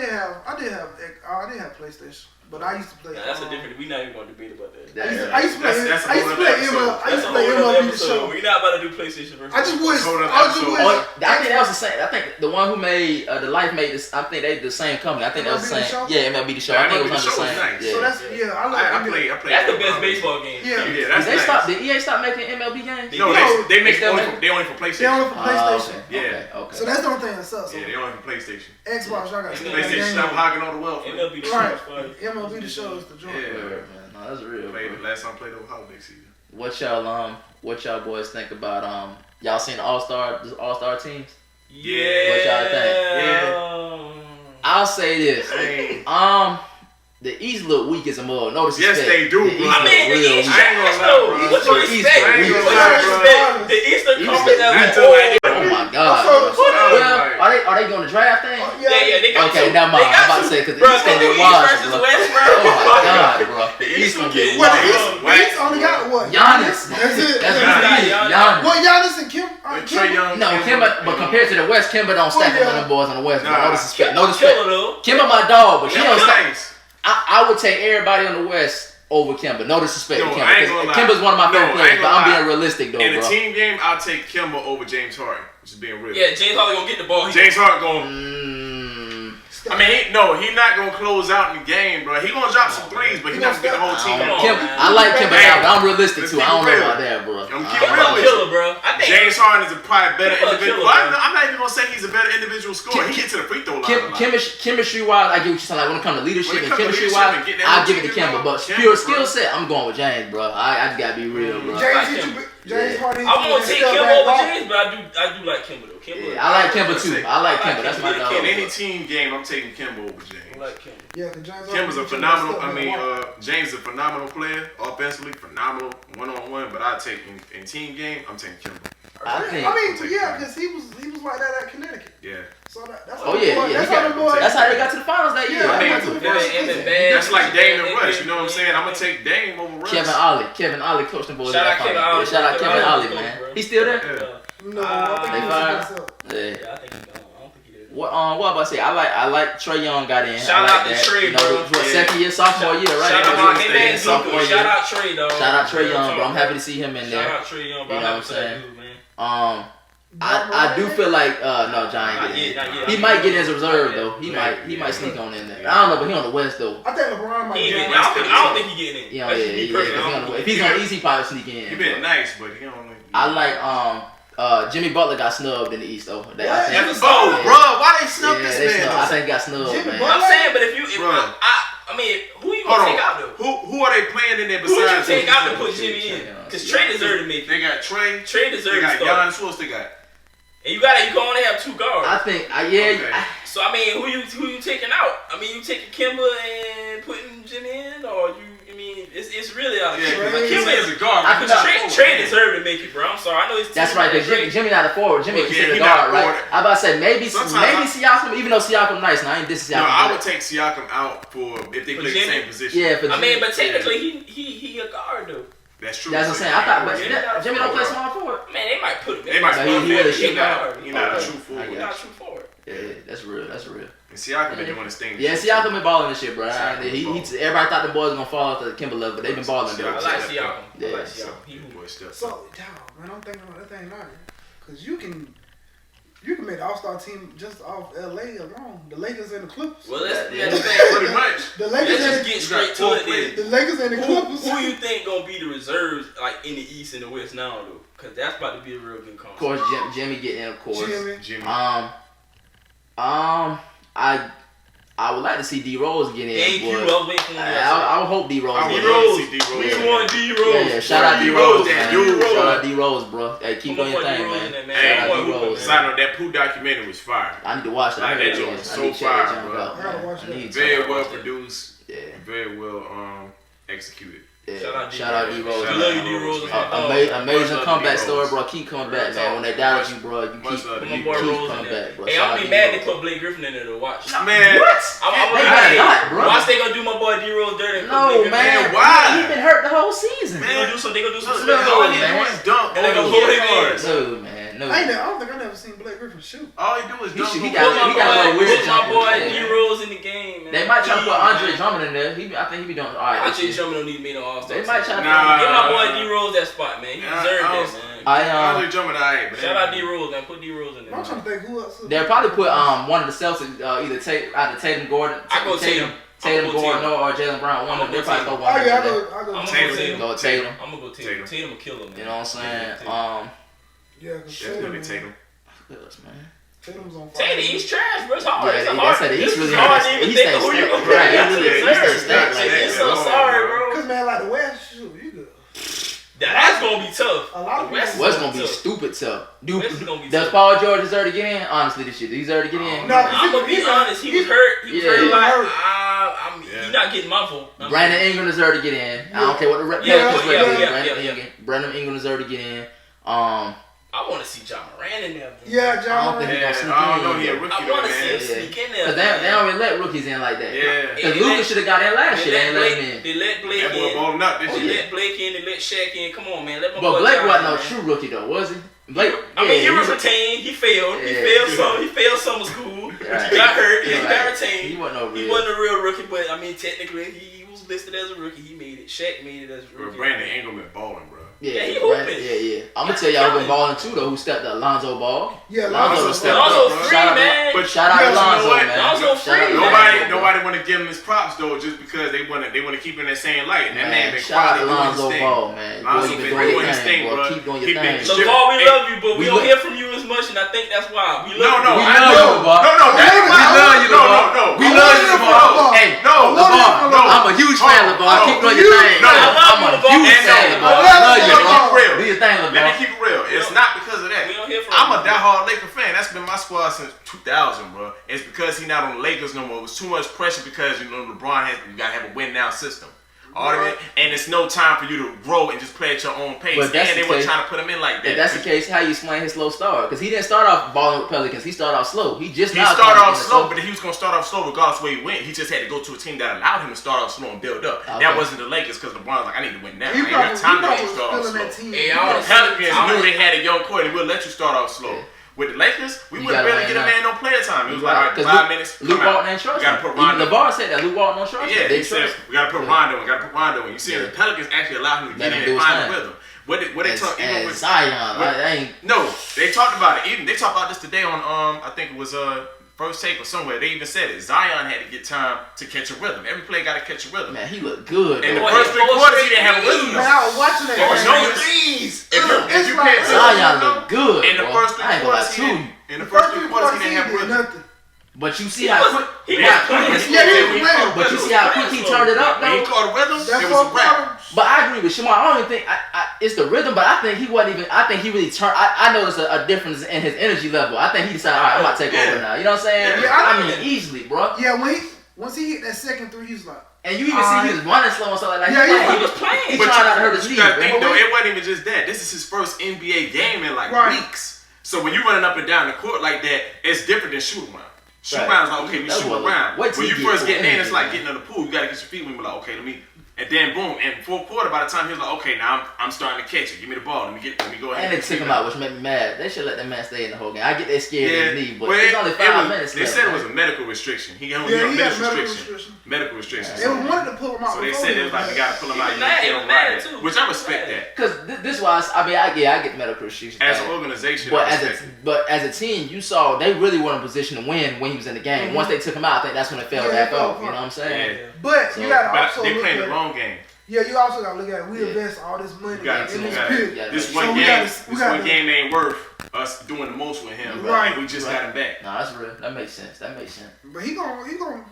I did have PlayStation, but I used to play. Nah, that's a different. We not even gonna debate about that. That- I used to play. That's a I used to whole play other episode. I used That's to a play whole other MLB the episode. show. We not about to do PlayStation versus. I just wish. Hold on, I just episode. wish. Oh, I think that was the same. I think the one who made the Life made this. I think they the same company. I think that was the MLB The same. Show? Yeah, MLB the show. Yeah, I think it MLB was The on the Show was same. nice. Yeah. So that's I like. I play. That's the best baseball game. Yeah. Yeah, that's Did they nice. stop? Did EA stop making MLB games? No, No, they make they still only make- for, they only for They PlayStation. only for PlayStation. Okay. Yeah. Okay. So that's the only thing that sucks. Yeah, they only for PlayStation. Xbox, y'all got to PlayStation stop hogging all the wealth. MLB the Right. show is fun. MLB the show is the joint. Yeah. Word, man. No, that's real. Played Bro. the last time I played over holiday season. What y'all boys think about y'all seen the All Star teams? Yeah. What y'all think? Yeah. I'll say this. Hey. The East look weak as a mug. No Yes, disrespect. they do, The East bro. I look mean, the real East weak. I ain't gonna trash lie, though. bro. What you The East expect? look weak. What I you ain't gonna expect? The Eastern East Conference look as weak. a whole. Oh my God. So- bro. so- Well, are they going to draft thing? Oh, Yeah, they got Okay, to. never mind. They got I'm about to to. say because the Bro, East gonna the get East washed, versus bro. West, bro. Oh my God, bro. The The East East gonna gonna get get Well, the washed. East, the East only got what? Giannis. That's it. That's Giannis. what it is. Giannis. Well, Giannis and Kim. With Kim. Trae Young. No, Kimba, but compared to the West, Kimba don't stack yeah. up on them boys on the West. bro. Nah. No disrespect. No Killer disrespect. though. Kimba my dog, but she don't That's stack. nice. I would take everybody on the West over Kimba. No disrespect Yo, to I Kimba. ain't 'cause gonna lie. Kimba's one of my No, favorite I players, ain't but gonna I'm being lie. realistic though, In a bro. team game, I'll take Kimba over James Harden. Just being real. Yeah, James Harden gonna get the ball. James Harden going. Mm, I mean, he not gonna close out in the game, bro. He gonna drop some threes, but he not gonna get the whole team. Come on, Kim, man. I like Kimba Hey, now, but I'm realistic let's too. I keep don't it know real. about that, bro. I'm I keeping don't real know with about Killer, bro. I think. James Harden is a probably better Kimba individual. killer, bro. I'm not even gonna say he's a better individual scorer. He gets to the free throw line. a lot. Chemistry wise, I get what you're saying. Like when it comes to leadership When it and comes to chemistry leadership wise, and getting that I whole give it to team Kimba. involved, But Kimba, pure bro. skill set, I'm going with James, bro. I just gotta be real, bro. James like hit him. you. James Harden. I won't take Kimba over James, but I do like Kimba though. Kimba. Yeah, I like Kimba too. I like Kimba. That's my dog. In any team game, I'm taking Kimba over James. I like Kimba. Yeah, because James Kimba's a phenomenal. James is a phenomenal player, offensively phenomenal, one-on-one. But I take in team game, I'm taking Kimba. Because he was like that at Connecticut. Yeah. So that's That's how they got to the finals that year. That's like Dame and Rush. You know what I'm saying? I'm gonna take Dame over Rush. Kevin Ollie coached them boys. Shout out Kevin Ollie. Shout out Kevin Ollie, man. He still there? No, I think Yeah. I think he's gone. I don't think he did. What about I say? I like Trae Young got in. Shout out to Trae, bro. Second year, sophomore year, right? Shout out Trae, dog. Shout out Trae Young, bro. I'm happy to see him in there. Shout out Trae Young, bro. You know what I'm saying? I do feel like no, John ain't getting in. He might get in as a reserve though. He might sneak on in there. I don't know, but he on the West though. I think LeBron might get in. I don't think he getting in. Yeah. If he's on the East, he probably sneak in. He been nice, but he don't. I like Jimmy Butler got snubbed in the East though. Bro, why they snubbed this man? I think he got snubbed, man. I'm saying, but I mean, who you gonna take out though? Who are they playing in there Who would you besides? take out to put Jimmy in? Because Trae deserved to make it. They got Trae. Trae deserved They to got start. Giannis. Who else they got? And you can only have two guards. I think, So I mean, who you taking out? I mean, you taking Kimba and putting Jimmy in, or it's really out of Kimba is a guard. Trae deserved to make it, bro. I'm sorry, I know it's that's right. Because Jimmy not a forward. Jimmy considered a guard, right? I about to say maybe Siakam, even though Siakam nice. Now I ain't this Siakam. No, I would take Siakam out if they play the same position. Yeah, for Jimmy. But technically he a guard though. That's true. That's what I'm saying. I thought, but Jimmy don't play small forward. Man, they might put him. They might put him. He's not a true forward. He's not a true forward. Yeah, that's real. And Siakam been doing his thing. Yeah, Siakam been balling this shit, bro. Everybody thought the boys gonna fall off the Kimba level, but they been balling, bro. I like Siakam. Yeah. So, man, I'm thinking about that thing now, because you can make the All-Star team just off LA alone. The Lakers and the Clippers. Well, that's pretty much. The Lakers let's just get straight to it. The Lakers and the Clippers. Who you think gonna be the reserves like in the East and the West now though? Because that's about to be a real good conference. Of course, Jimmy getting in, of course. Jimmy. I would like to see D Rose get in. Thank you. I would hope D Rose. We want D Rose. Yeah, shout out D Rose, man. Shout out D Rose, bro. Hey, keep doing your thing, man. Hey, side note, that Pooh documentary was fire. I need to watch that. That joint was so fire, bro. I gotta watch that. Very well produced. Yeah. Very well executed. Yeah. Shout out D Rose. I love you, D Rose. Amazing comeback story, bro. Keep coming back, man. When they doubted you, bro, you keep coming back, bro. Hey, I'm gonna be mad they put Blake Griffin in there to watch. Man, what? Watch they gonna do my boy D Rose dirty. No, man. Why? He been hurt the whole season. They gonna do some. All he do is dunk. And they gonna pull him in. No, man. No. I don't think I never seen Blake Griffin shoot. All he do is dunk. He got a weird my boy D Rose in the game, man. They might try to put Andre Drummond in there. I think he be doing all right. Andre Drummond don't need to be no All-Star. They might try to give my boy D Rose that spot, man. He deserved that, man. Andre Drummond, alright, man. Shout out D Rose, man. Put D Rose in there. I'm trying to think who else. They'll probably put one of the Celtics, either Tatum Gordon. I go Tatum. Gordon or Jaylen Brown. One of them. They'll probably throw one. I go Tatum. Go Tatum. I'm gonna go Tatum. Tatum will kill him, man. You know what I'm saying? Yeah, because definitely Tatum. Tatum's on fire. Tatum, he's trash, bro. It's hard. Yeah, It's hard to even think of who you gonna put in. I'm so sorry, bro. Because, man, like the West, shoot, you good. That's gonna be tough. A lot of West gonna be stupid tough. Does tough. Paul George deserve to get in? Honestly, this shit, he deserve to get in. No, I'm gonna be honest. He was hurt. He was hurt. He's not getting my vote. Brandon Ingram deserve to get in. I don't care what the rep Brandon Ingram deserve to get in. I want to see John Moran in there. Yeah, John Moran. I don't know. He a rookie. I want to see him sneak in there. Because they don't really let rookies in like that. Yeah. Because Luka should have got in last year. They ain't let him in. They let Blake in. They let Blake in. They let Shaq in. Come on, man. Let my boy. But Blake wasn't no true rookie though, was he? Blake. I mean, he was retained. He failed. He failed summer school. He got hurt. He got retained. He wasn't a real rookie, but I mean, technically, he was listed as a rookie. He made it. Shaq made it as a rookie. Brandon Ingram been balling, bro. Yeah, he hooping. Yeah. I'm gonna tell y'all who been balling too though. Who stepped up? Lonzo Ball. Yeah, Lonzo stepped up. Lonzo free, man. But shout out to Lonzo, man. Lonzo free. Nobody want to give him his props though, just because they want to keep him in that same light. And that man been shout out to Lonzo Ball, man. Lonzo been doing his thing, bro. Keep doing your thing. LeVar, we love you, but we don't hear from you as much, and I think that's why. We love you. We love you, LeVar. No. We love you, LeVar. We love you, LeVar. Hey, no, LeVar. I'm a a huge fan, LeVar. Keep doing your thing. No, I'm a huge fan, LeVar. I Love you, love bro. Do your thing, Let me LeVar. keep it real. It's not because of that. We don't hear from I'm him. a diehard Laker fan. That's been my squad since 2000, bro. It's because he's not on the Lakers no more. It was too much pressure because LeBron has. You gotta have a win now system. All of it, and it's no time for you to grow and just play at your own pace. But that's And they the weren't case. trying to put him in like that. If that's the case, how you explain his slow start? Because he didn't start off balling with Pelicans. He started off slow. He He now started coming off in slow, but he was going to start off slow regardless where he went. He just had to go to a team that allowed him to start off slow and build up. Okay. That wasn't the Lakers because LeBron was like, I need to win now. He I ain't got time to probably let you start off was feeling slow. that team. Hey, He I was- don't- Pelicans I knew don't- they had a young core and we'll let you start off slow. Yeah. With the Lakers, we You wouldn't gotta really get a win man no player time. It was Right, like, all right, 'cause 5 minutes. Luke come out. Walton ain't trust We got to him. put Even Rondo. LeVar said that Luke Walton don't trust him. Yeah, They he said trust we got to put Rondo in. Got to put Rondo in. You see, Yeah. the Pelicans actually allowed him to Let get him in do and his find thing. the rhythm. What they talk even and with Zion. I ain't. No, they talked about it. Even they talked about this today on I think it was First Take or somewhere. They even said it. Zion had to get time to catch a rhythm. Every play got to catch a rhythm. Man, he looked good. In the though. first 3 quarters, he didn't have a rhythm. Man, I was watching that. There was game. no threes. If It's you like- pay attention, Zion looked good. in the bro. first 3 I ain't gonna lie quarters, to he you. didn't. In the The first 3 quarters, he he didn't have did rhythm. nothing. But you see how quick. He Yeah, was playing. Yeah, he was playing. But you see how quick he turned it up When he though. caught a rhythm, That's it was a what wrap. But I agree with Shamar. I don't even think it's the rhythm, but I think he wasn't even. I think he really turned. I noticed a difference in his energy level. I think he decided, all right, I'm about to take over now. You know what I'm saying? Yeah, I mean, easily, bro. Yeah, once he hit that second three, he was like, And you even see he was running slow and stuff like that. Yeah, he was playing. He But trying not to hurt his you knee, gotta think bro. though, it wasn't even just that. This is his first NBA game in like Right. weeks. So when you running up and down the court like that, it's different than shoot around. Shoot Right. around is like, okay, we That's shoot what- around. wait till When you you get first full getting in, it's energy, like man. getting in the pool. You gotta get your feet. We be like, okay, let me. And then boom, in 4th quarter, by the time he was like, okay, now I'm starting to catch it. Give me the ball. Let me go ahead. And they took him out, which made me mad. They should let that man stay in the whole game. I get they scared Yeah, in his knee, but well, it's only 5 minutes They left. said it man. was a medical restriction. He had Yeah, a he medical had medical restriction. restriction. Medical restriction. they wanted to pull him out. So they before said he it was like we gotta pull him out. He was You mad, can't he was mad ride it. too. Which I respect Mad. that. Cause this was, I mean, I get medical restrictions. As thing. an organization, But I as respect it. as a team, you saw they really were in a position to win when he was in the game. Mhm. Once they took him out, I think that's when it fell Yeah, back it fell off. You know what I'm saying? Yeah. But So- you gotta But also they look playing at the long game. Yeah, you also gotta look at it. We Yeah. invest all this money You got in this to. pit. Yeah. This So one we game, gotta- this we gotta- one game ain't worth us doing the most with him. Right. And we just Right. got him back. No, that's real. That makes sense. That makes sense. But he gonna He gonna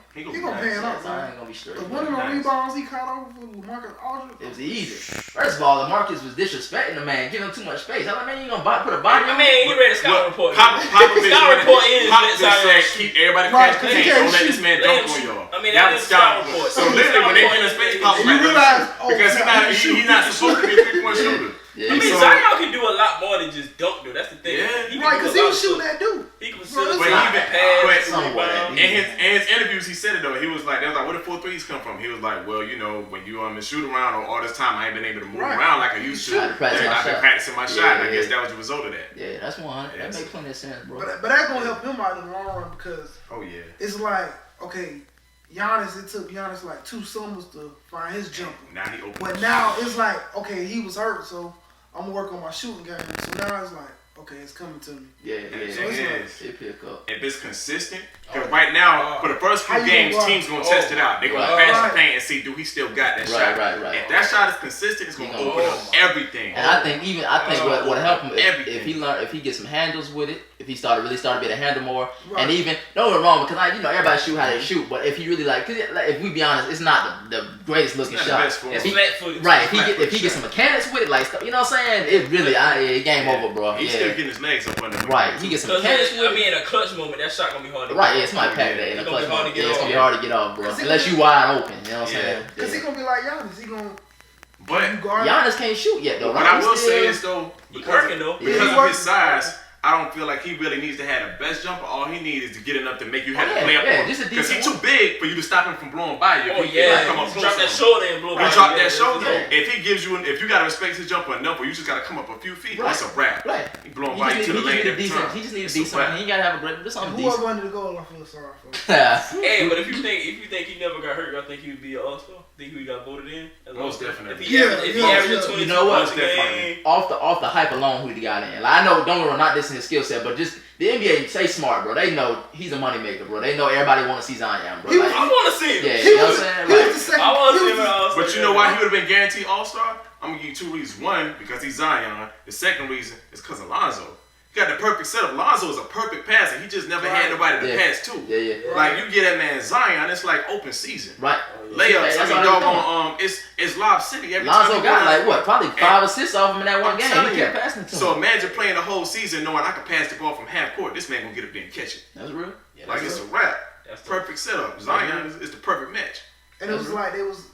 pan be out, I man. ain't gonna be straight. The one of the Nice. rebounds he caught over for Marcus Aldridge. It was easy. First of all, Marcus was disrespecting the man, giving him too much space. I like, man, you gonna put a body I on mean, he read a scout report. Popovich Scout report is Popovich let Zion said shoot. keep everybody Right, crash the he paint. can't Don't let shoot. this man Let dunk him on shoot. y'all. I mean, that that was is scout scout report. report. So literally, when they get in Scout space, report. Popovich You like, realize, because he's not supposed to be a 3-point shooter. Yeah, I mean, So- Zion can do a lot more than just dunk, though. That's the thing. Yeah. He can Right, do because a he lot was of shooting stuff. that dude. He can Bro, facilitate it's not- pass, but- somewhat. rebound. In his interviews, he said it though. He was like, they was like, where the 4 threes come from? He was like, well, you know, when you on the shoot around all this time, I ain't been able to move Right. around like I used to. I had to practice my I've been shot. practicing my shot. Yeah, and I guess yeah. that was the result of that. Yeah, that's 100. Yes. That makes plenty of sense, bro. But that's gonna help him out in the long run because Oh yeah. it's like, okay, Giannis, it took Giannis like 2 summers to find his jumper. Now he open. But now it's like, okay, he was hurt, so I'm gonna work on my shooting game. So now it's like, okay, it's coming to me. Yeah, And the yeah. thing it's like- is, It pick up. if it's consistent, because right now, for the first few How you games, gonna teams gonna guard? test it out. They're gonna Right. pass Right. the paint and see do he still got that Right, shot. right. If that shot is consistent, it's gonna He gonna open up guard. everything. And I think what help him Everything. if he gets some handles with it, if he started to be able to handle more, Right. and even don't get me wrong, because everybody shoot how they shoot, but if he really cause if we be honest, it's not the greatest looking It's not the shot. best for If him. he- Flat-footed. Right, if Flat-footed he gets shot. some mechanics with it, like stuff, you know what I'm saying? It really, game over, bro. He's Yeah. still getting his legs up under him. Right, he gets some Because, mechanics with I it. mean, in a clutch moment, that shot gonna be hard to Right, get. yeah, somebody pack that in a It's gonna clutch be hard to moment. get Yeah, it's off. gonna be hard to get off, bro. Cause he Unless gonna- you wide open, you know what I'm Yeah. saying? Because he Yeah. gonna be like Giannis. He gonna But you guard. Giannis can't shoot yet, though. what right? I will He's say still- is though, He because working, though. Yeah. because He of working. his size, I don't feel like he really needs to have the best jumper. All he needs is to get enough to make you have Oh, to yeah, play up yeah, on just a him. Because he's decent too big for you to stop him from blowing by you. Oh, If he yeah. come up He close drop to that him. shoulder and blow You by. drop Yeah, that shoulder. yeah. If you gotta respect his jumper enough, where you just gotta come up a few feet, Right. that's a wrap. Right. He blowing He by just you to the need lane a every decent. time. He just need a It's a decent. wrap. He gotta have a great. Just something whoever decent. under the goal, I feel sorry for. Hey, but if you think he never got hurt, I think he would be an All-Star. Think he got voted in? As Most All-Star? definitely. If he Yeah, averages yeah. 22 You know what? points a Definitely. game. Off the hype alone, who he got in. Like I know, don't worry, not dissing his skill set, but just the NBA, stay smart, bro. They know he's a moneymaker, bro. They know everybody want to see Zion, bro. He Like, I want to see him. yeah, He you know what I'm was, saying? he was Like, the second. I want to he see him was in the- All-Star. But you know why he would have been guaranteed All-Star? I'm gonna give you 2 reasons. One, because he's Zion. The second reason is because Alonzo. He got the perfect setup. Lonzo is a perfect passer. He just never had nobody to pass to. Yeah. Like you get that man Zion, it's like open season. Right. Layups. That's I mean, all doggone. It's Lob City. Every Lonzo time got like what? Probably 5 assists off him in that one game. telling He kept you. passing it to him. So imagine playing the whole season knowing I can pass the ball from half court. This man gonna get up there and catch it. That's real. Yeah, Like that's it's real. a wrap. That's the- Perfect setup. Zion is the perfect match. And it was like they was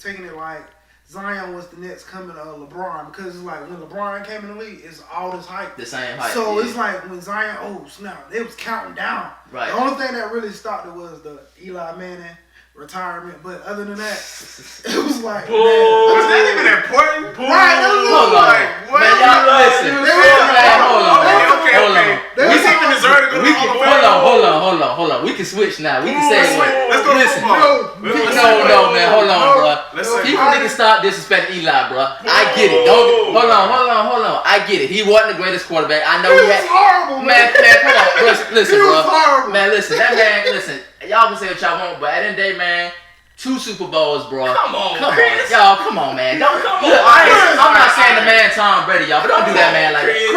taking it like Zion was the next coming of LeBron, because it's like when LeBron came in the league, it's all this hype. The same height. So yeah. it's like when Zion, oh snap, they was counting down. Right. The only thing that really stopped it was the Eli Manning retirement, but other than that, it was like, Was that even important? Right, that was Hold on. Like, what? Man, y'all listen. They were- Man, hold on. Okay. Hold on. Does he even deserve to go to the Hall of Fame? Hold on. We can switch now. We can say Let's it. go to Listen. football. No, man. Hold on, bro. Let's say People need to stop disrespecting Eli, bro. I get it. Hold on. I get it. He wasn't the greatest quarterback. I know He he was had. horrible, Man, come on. Listen, He bro. was horrible. Man, listen. That man, listen. Y'all can say what y'all want, but at the end of the day, man, 2 Super Bowls, bro. Come on, Come on. Chris. Y'all, come on, man. Don't Come look, on, I'm not saying the man Tom Brady, y'all, but don't do that, man. Like, Chris.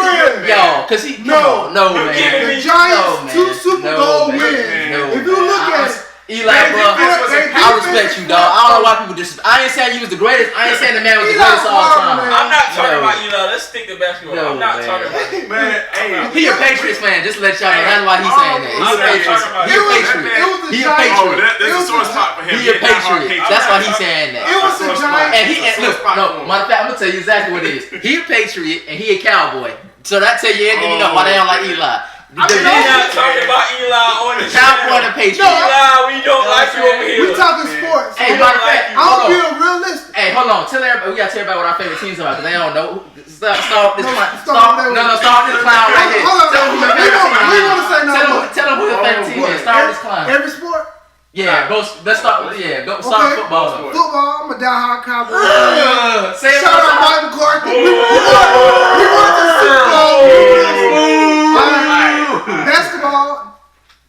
yo, cause he No. no, You man. giving The me- Giants, No, 2 man. Super No, Bowl man. wins. No, If you man. look at it, Eli, bro, I respect you, dog. I don't know why people just. I ain't saying you was the greatest. I ain't saying the man was the Eli greatest of all horrible, time. man. I'm not talking No. about Eli. Let's stick to basketball. No, I'm not man. talking about it. Man, hey. He a Patriots fan. Just to let y'all know. That's why he's saying that. He's I'm a not Patriots. talking about He a it. Patriot. It was the He a Giants. Oh, Patriot. that's a sore spot for him. He a Patriot. That's why he's saying that. It was the Giants. And look, no, matter of fact, I'm gonna tell you exactly what it is. He a Patriot and he a Cowboy. So that tell you everything you know why they don't like Eli. I mean, We're not talking about Eli on the Cowboy and Patriot. Eli, we don't like you over here. We talking sports. Hey, So matter of fact, I'm hold on. being realistic. Hey, hold on. Tell everybody. We gotta tell everybody what our favorite teams are because they don't know. Start this No, clown. start with that Start this clown right here. Hold on, Tell them who your we favorite don't- team we is. wanna say no more. Tell them who your favorite team is. Start this clown. Every sport. Yeah, go. Let's start. Yeah, go. Start Okay. football. Football, I'm a diehard Cowboy. Say it Shout one out time. Mike McCarthy. We won the Super Bowl. Basketball,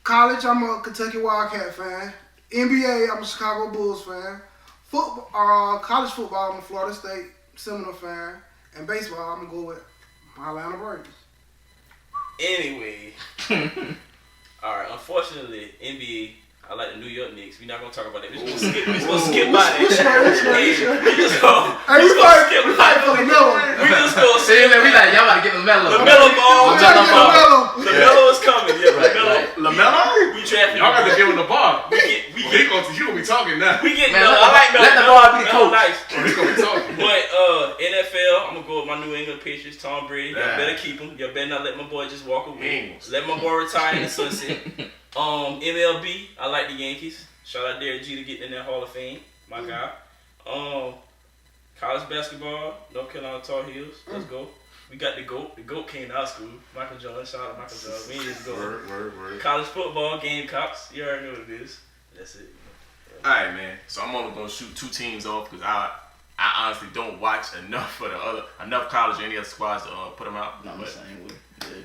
college, I'm a Kentucky Wildcat fan. NBA, I'm a Chicago Bulls fan. Football, college football, I'm a Florida State Seminole fan. And baseball, I'm gonna go with my Atlanta Braves. Anyway, all right. Unfortunately, NBA. I like the New York Knicks. We're not gonna talk about that. We're just gonna skip by that. Which one? We just gonna Hey, we skip fight by for the that. middle. We just gonna See, skip. we like y'all about to get LaMelo. LaMelo ball. I'm trying to get LaMelo. LaMelo is coming. Yeah, Right, LaMelo. right. LaMelo? We drafting. Y'all got to give him the ball. We They go to you. We talking now. get Man, Melo. let I like Melo. let the ball be the Melo coach. nice. We gonna be talking. But NFL, I'm gonna go with my New England Patriots, Tom Brady. Y'all better keep him. Y'all better not let my boy just walk away. Eagles. Let my boy retire in the sunset. MLB, I like the Yankees. Shout out Derek Jeter getting in that Hall of Fame, my guy. College basketball, North Carolina Tar Heels. Let's go. We got the GOAT. The GOAT came to our school. Michael Jordan. Shout out Michael Jordan. We need to go. Word. College football, Gamecocks. You already know what it is. That's it. All right, man. So I'm only gonna shoot 2 teams off because I honestly don't watch enough for enough college or any other squads to put them out. No, I'm But saying we.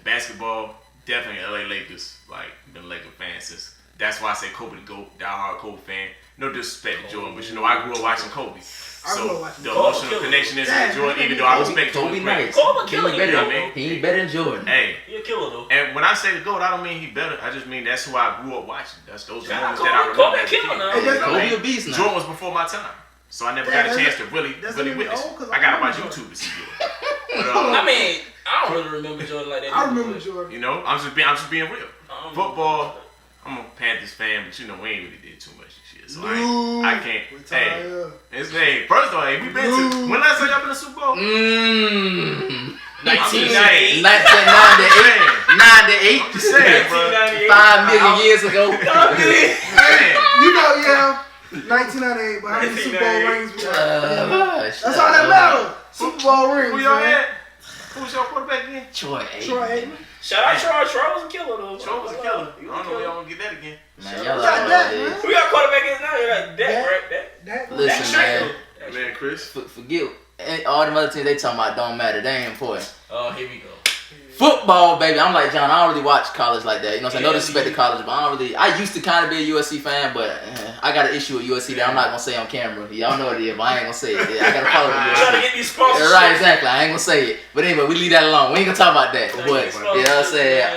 basketball, definitely LA Lakers. Like been a Laker fan since. That's why I say Kobe the GOAT. Die-hard Kobe fan. No disrespect to Jordan, but you know I grew up watching Kobe. I grew up So watching the Kobe. emotional connection is with Jordan, even though I respect Kobe Jordan. nice. Kobe He killer, ain't better you know than what I mean? He ain't better than Jordan. Hey, He a killer though. and when I say the GOAT, I don't mean he better. I just mean that's who I grew up watching. That's those Shout moments out that I Kobe. remember. Kobe as a kid. killer now. Hey, that's Kobe a beast now. Jordan was before my time, so I never Yeah, got a chance to really that's witness old, it. 'cause I gotta I watch remember YouTube to see it. But, I mean, I don't really remember Jordan like that. I remember Jordan. you know, I'm just being real. Football, I'm a Panthers fan, but you know we ain't really did too much this year, so I can't. Hey, first of all, have you been to? When last time y'all been to Super Bowl? 1998. 98. I'm just saying, bro. 5 million years ago. You know, 1998, but how many Super Bowl rings we got? That's all that matters. Super Bowl rings. Who y'all man. had? Who was your quarterback again? Troy Troy Aikman. Aikman. Shout out Troy. Troy was a killer though. Troy was a killer. I He don't know was if a y'all gonna get that again. Man, We y'all got all that, it is. man. Who got quarterback is now? You got Dak, Dak. right? Dak. Listen, man. Man, Chris. Forget all them other teams they talking about don't matter. They ain't important. Oh, here we go. Football, baby. I'm like John. I don't really watch college like that. You know what I'm saying? No disrespect to college, but I don't really. I used to kind of be a USC fan, but I got an issue with USC that I'm not gonna say on camera. Y'all know what it is, but I ain't gonna say it. I gotta follow USC. Trying to get these sponsorships. Right, exactly. I ain't gonna say it. But anyway, we leave that alone. We ain't gonna talk about that. But you know what I'm saying?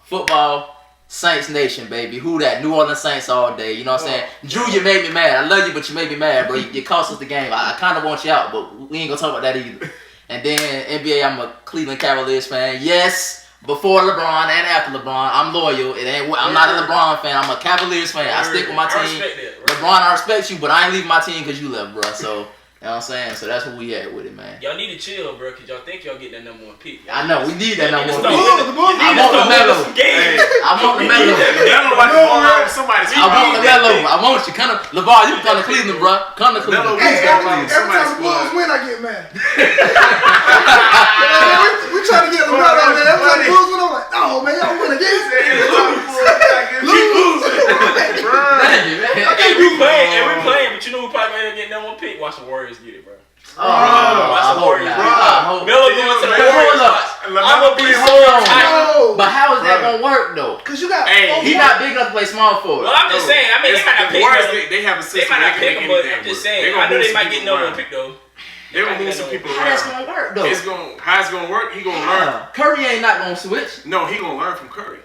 Football. Saints Nation, baby. Who that? New Orleans Saints all day. You know what I'm saying? Drew, you made me mad. I love you, but you made me mad, bro. You cost us the game. I kind of want you out, but we ain't gonna talk about that either. And then NBA, I'm a Cleveland Cavaliers fan. Yes, before LeBron and after LeBron, I'm loyal. I'm not a LeBron fan. I'm a Cavaliers fan. I stick with my team. LeBron, I respect you, but I ain't leaving my team because you left, bro. So. You know what I'm saying? So that's what we at with it, man. Y'all need to chill, bro, because y'all think y'all get that number 1 pick. I know, we need that number 1 pick. I want LaMelo. I want LaMelo. I want you. Come to LeVar, you come to Cleveland, bro. Come to Cleveland. Hey, every time the Bulls win, I get mad. We try to get LeBron out there. Every time the Bulls win, I'm like, oh, man, y'all win again. Lose. And we playing, but you know who probably gonna get number 1 pick? Watch the Warriors get it, bro. Watch the Warriors get it. Melo going to the Warriors. I'm gonna be so tight. But how is that gonna work though? Cause you got. He's not big enough to play small forward. Well, I'm just saying. I mean, they might not pick him. They have a system. They might not pick him, but I'm just saying. I know they might get number 1 pick though. They're gonna move some people How around. that's gonna work though? How it's gonna work? He gonna learn. Curry ain't not gonna switch. No, he gonna learn from Curry.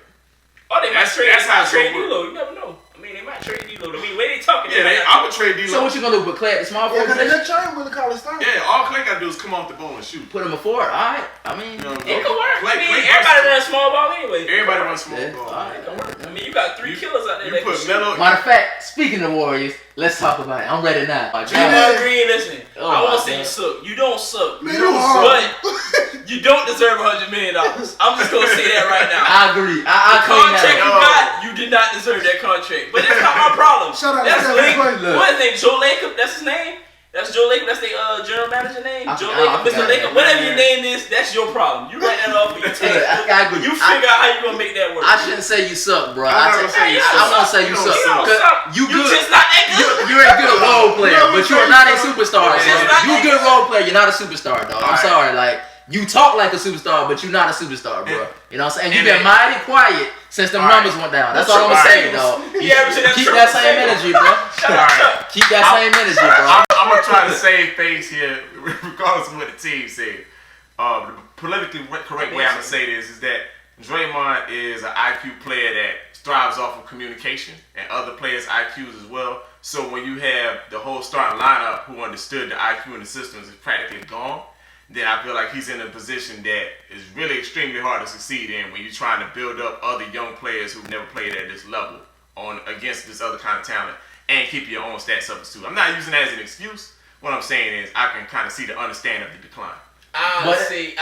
Oh, they might trade. That's how it's trade gonna D-Lo. You never know. I mean, they might trade D-Lo. I mean, where they talking? Yeah, I would trade D-Lo. So what you gonna do? Put Clay at the small Yeah, forward? because they're trying with the college star. Yeah, all Clay gotta do is come off the ball and shoot. Put him a forward. All right. I mean, You know, It could work. Clay- I mean, Clay everybody versus- runs small ball anyway. Everybody runs small yeah, ball. all right. It can work. I mean, you got 3 killers out there. You that put can shoot. Melo. matter of fact, speaking of Warriors, let's talk about it. I'm ready now. Draymond Green, listen. Oh, I my won't say God. you suck. You don't suck. Man, you hard. But you don't deserve $100 million. I'm just gonna say that right now. I agree. I The claim contract you that. got, you did not deserve that contract. But that's not my problem. Shout out to That's Kevin Lake. Durant. What is his name? Joe Lacob. That's his name. That's Joe Lacob. That's the general manager name. I Joe forgot- Lacob, I Mr. forgot Lacob. that. Whatever your name is, that's your problem. You write that off for your tax. I agree. You figure out how you gonna make that work. I shouldn't say you suck, bro. I'm not gonna say you I won't say you You suck. don't 'Cause suck. You You good. just not that good. You're a good role player, but you're not a superstar. You're just So not you a that good good. role player. You're not a superstar, dog. I'm Alright. sorry. Like you talk like a superstar, but you're not a superstar, bro. You know what I'm saying? You've been And mighty quiet since the Alright. numbers went down. That's all I'm gonna say, dog. He averaging that Keep triple that same single. energy, bro. Shut up, Chuck. Keep that same energy, bro. I'm gonna try to save face here, regardless of what the team said. The politically correct way I'm gonna say this is that Draymond is an IQ player that thrives off of communication and other players' IQs as well. So when you have the whole starting lineup who understood the IQ and the systems is practically gone, then I feel like he's in a position that is really extremely hard to succeed in when you're trying to build up other young players who've never played at this level on against this other kind of talent and keep your own stat substitute. I'm not using that as an excuse. What I'm saying is I can kind of see the understanding of the decline. Listen,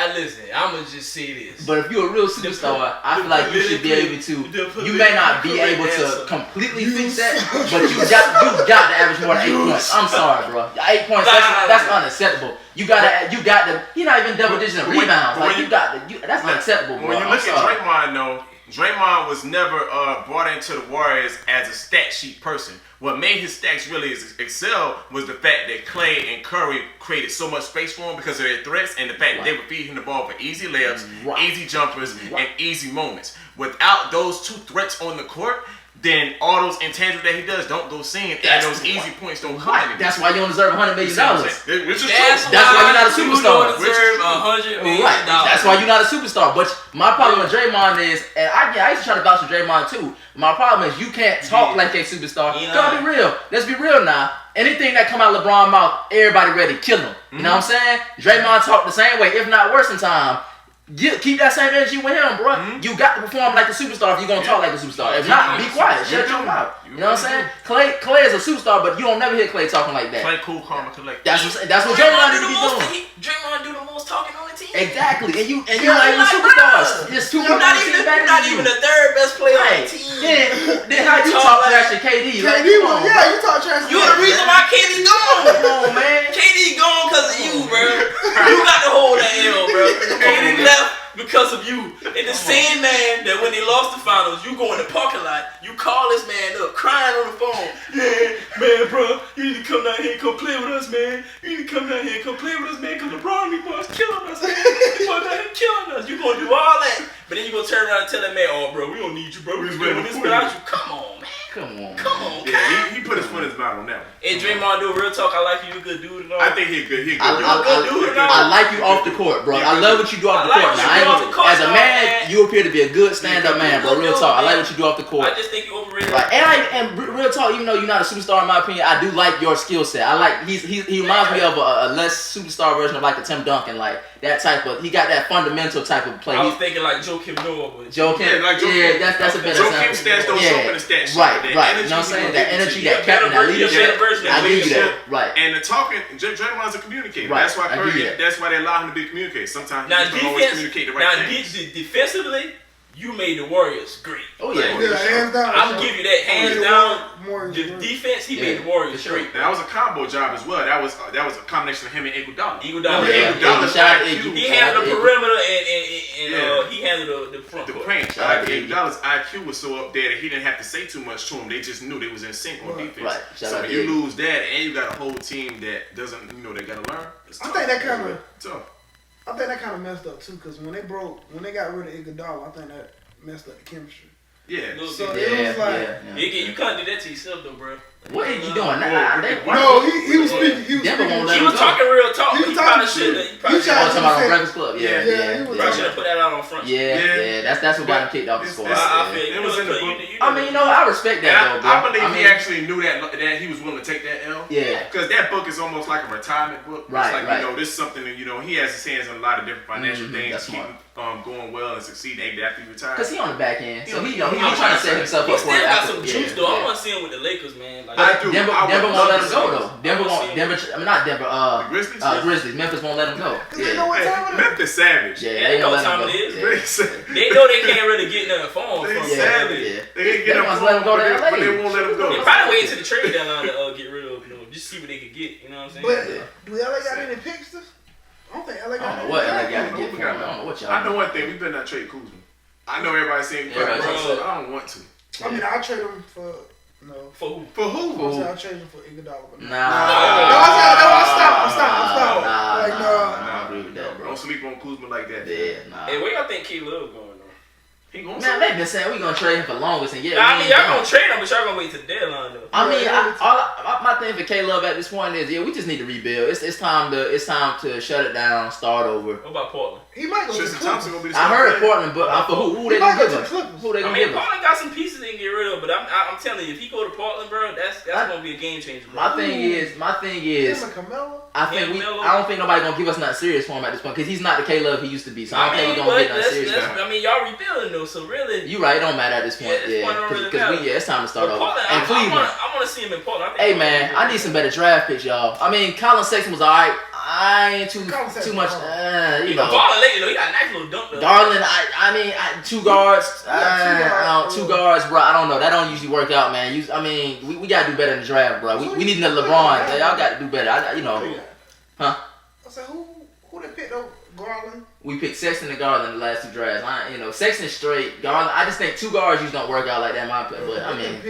I'ma just say this. But if you're a real superstar, I feel like you should be able to. You may not be able to completely fix that, but you got to average more than 8 points. I'm sorry, bro. 8 points. That's unacceptable. You got to. You're not even double digit in rebounds. Like that's unacceptable, bro. When you look at Draymond, though, Draymond was never brought into the Warriors as a stat sheet person. What made his stats really excel was the fact that Clay and Curry created so much space for him because of their threats and the fact that they would feed him the ball for easy layups, easy jumpers, and easy moments. Without those two threats on the court, then all those intangibles that he does don't go seen, and those easy points don't come anymore. That's why you don't deserve $100 million. Which is That's why you're not a superstar. You don't deserve $100 million. Right. That's why you're not a superstar. But my problem with Draymond is, and I used to try to vouch for Draymond too. My problem is you can't talk like a superstar. Yeah. Gotta be real. Let's be real now. Anything that come out of LeBron's mouth, everybody ready to kill him. You know what I'm saying? Draymond talk the same way, if not worse sometimes. Keep that same energy with him, bro. You got to perform like a superstar if you're gonna talk like a superstar. If not, be quiet. Shut your mouth. You know what I'm saying? Clay is a superstar, but you don't never hear Clay talking like that. Clay cool, calm, and collected. That's what Draymond need to be doing. Draymond do the most talking on the team. Exactly, and you're not even superstars. There's 2 You're people not on the even team better not than even you. the third best player on the Right. team. Then how you talk trash to KD? Like, KD come was, on, yeah, you talk trash. You the reason why KD gone. come on, man. KD gone because of you, bro. You got to hold that L, bro. KD left because of you. And the same man that when they lost the finals, you go in the parking lot, you call this man up, crying on the phone. Yeah, man, bro, you need to come down here and come play with us, man. You need to come down here and come play with us, man, because LeBron, these boys killing us, man. These boys down here killing us. You gonna do all that, but then you gonna turn around and tell that man, oh, bro, we don't need you, bro. We just doing this without you. Come on, man. Come on. Yeah, he put his foot in his mouth on that one. Hey, Draymond, do real talk. I like you. You a good dude and all. I think he good. I like you off the court, bro. I love what you do off the court. Now, as a man, you appear to be a good stand-up man, bro. Real talk. I like what you do off the court. I just think you overrated. Right. And real talk, even though you're not a superstar in my opinion, I do like your skill set. I like he reminds me of a less superstar version of like a Tim Duncan, like that type of. He got that fundamental type of play. I was thinking like Joakim Noah, but that's a better. Joakim stats don't show up in the stats. Right. You know what I'm saying? That energy, that captain, that leadership. I give you that. Right. And the talking, Draymond's a communicator. Right. That's why that's why they allow him to be a communicator. Sometimes he don't always communicate the right things. Defensively, you made the Warriors great. Oh yeah. Hands down. I'm giving you that hands down. The defense, he made the Warriors great. That was a combo job as well. That was a combination of him and Iguodala. He handled the perimeter and he handled the front court. The paint. Iguodala's IQ was so up there that he didn't have to say too much to him. They just knew they was in sync on defense. Right. So when you lose that and you got a whole team that doesn't, they got to learn. I think that kind of tough. I think that kind of messed up too, because when they got rid of Iguodala, I think that messed up the chemistry. Yeah. So it was like, you can't do that to yourself though, bro. What are you doing? No, he was speaking. He was talking real talk. He probably should have. He probably talking about on Breakfast Club. Yeah. He probably should have put that out on front. Yeah. That's what got him kicked off the squad. It was in the book. I mean, I respect that though, bro. I believe he actually knew that he was willing to take that L. Yeah. Because that book is almost like a retirement book. Right. It's like this is something that he has his hands on a lot of different financial things to keep going well and succeeding after he retires. Because he on the back end, so he trying to set himself up for it. He still got some juice though. I want to see him with the Lakers, man. Denver won't let him go though. Grizzlies. Memphis won't let him go. Memphis savage. Yeah, they know what time it is. They know they can't really get nothing for him. They savage. They can't get him let him go to LA. But they won't let him go. They probably wait to the trade deadline to get rid of him. Just see what they could get. You know what I'm saying? But do LA got any picks? I don't think LA got any. What LA got to get for him? I don't know what y'all. I know one thing. We better not trade Kuzma. I know everybody's saying, I don't want to. I mean, I'll trade him for. No. For who? For who? I'll trade him for Iguodala. Stop. I agree with that, bro. Don't sleep on Kuzma like that. Yeah, Hey, where y'all think Key Love going? He going man, they've been saying we gonna trade him for longest, and I mean, y'all gonna trade him, but y'all gonna wait till the deadline though. I mean, my thing for K-Love at this point is, we just need to rebuild. It's time to shut it down, start over. What about Portland? He might go to Thompson gonna be the I heard Portland, but for who they gonna give us? Who they gonna give us? Portland got some pieces they can get rid of, but I'm telling you, if he go to Portland, bro, that's gonna be a game changer. Bro. My thing is, I don't think nobody gonna give us nothing serious for him at this point because he's not the K-Love he used to be. So I don't think we gonna get nothing serious for him. I mean, y'all rebuilding though, so really. You right, it don't matter at this point. Because it's time to start over. And Cleveland. I want to see him in Portland. Hey man, I need some better draft picks, y'all. I mean, Colin Sexton was alright. I ain't too much. Balling lately though. He got a nice little dunk though. Darling, I mean, two guards. Two guards, bro. I don't know. That don't usually work out, man. We gotta do better in the draft, bro. We need another LeBron. Y'all got to do better. I said, who they picked up? Garland. We picked Sexton and Garland in the last two drafts. Sexton straight. Garland. I just think two guards usually don't work out like that in my opinion. But I mean,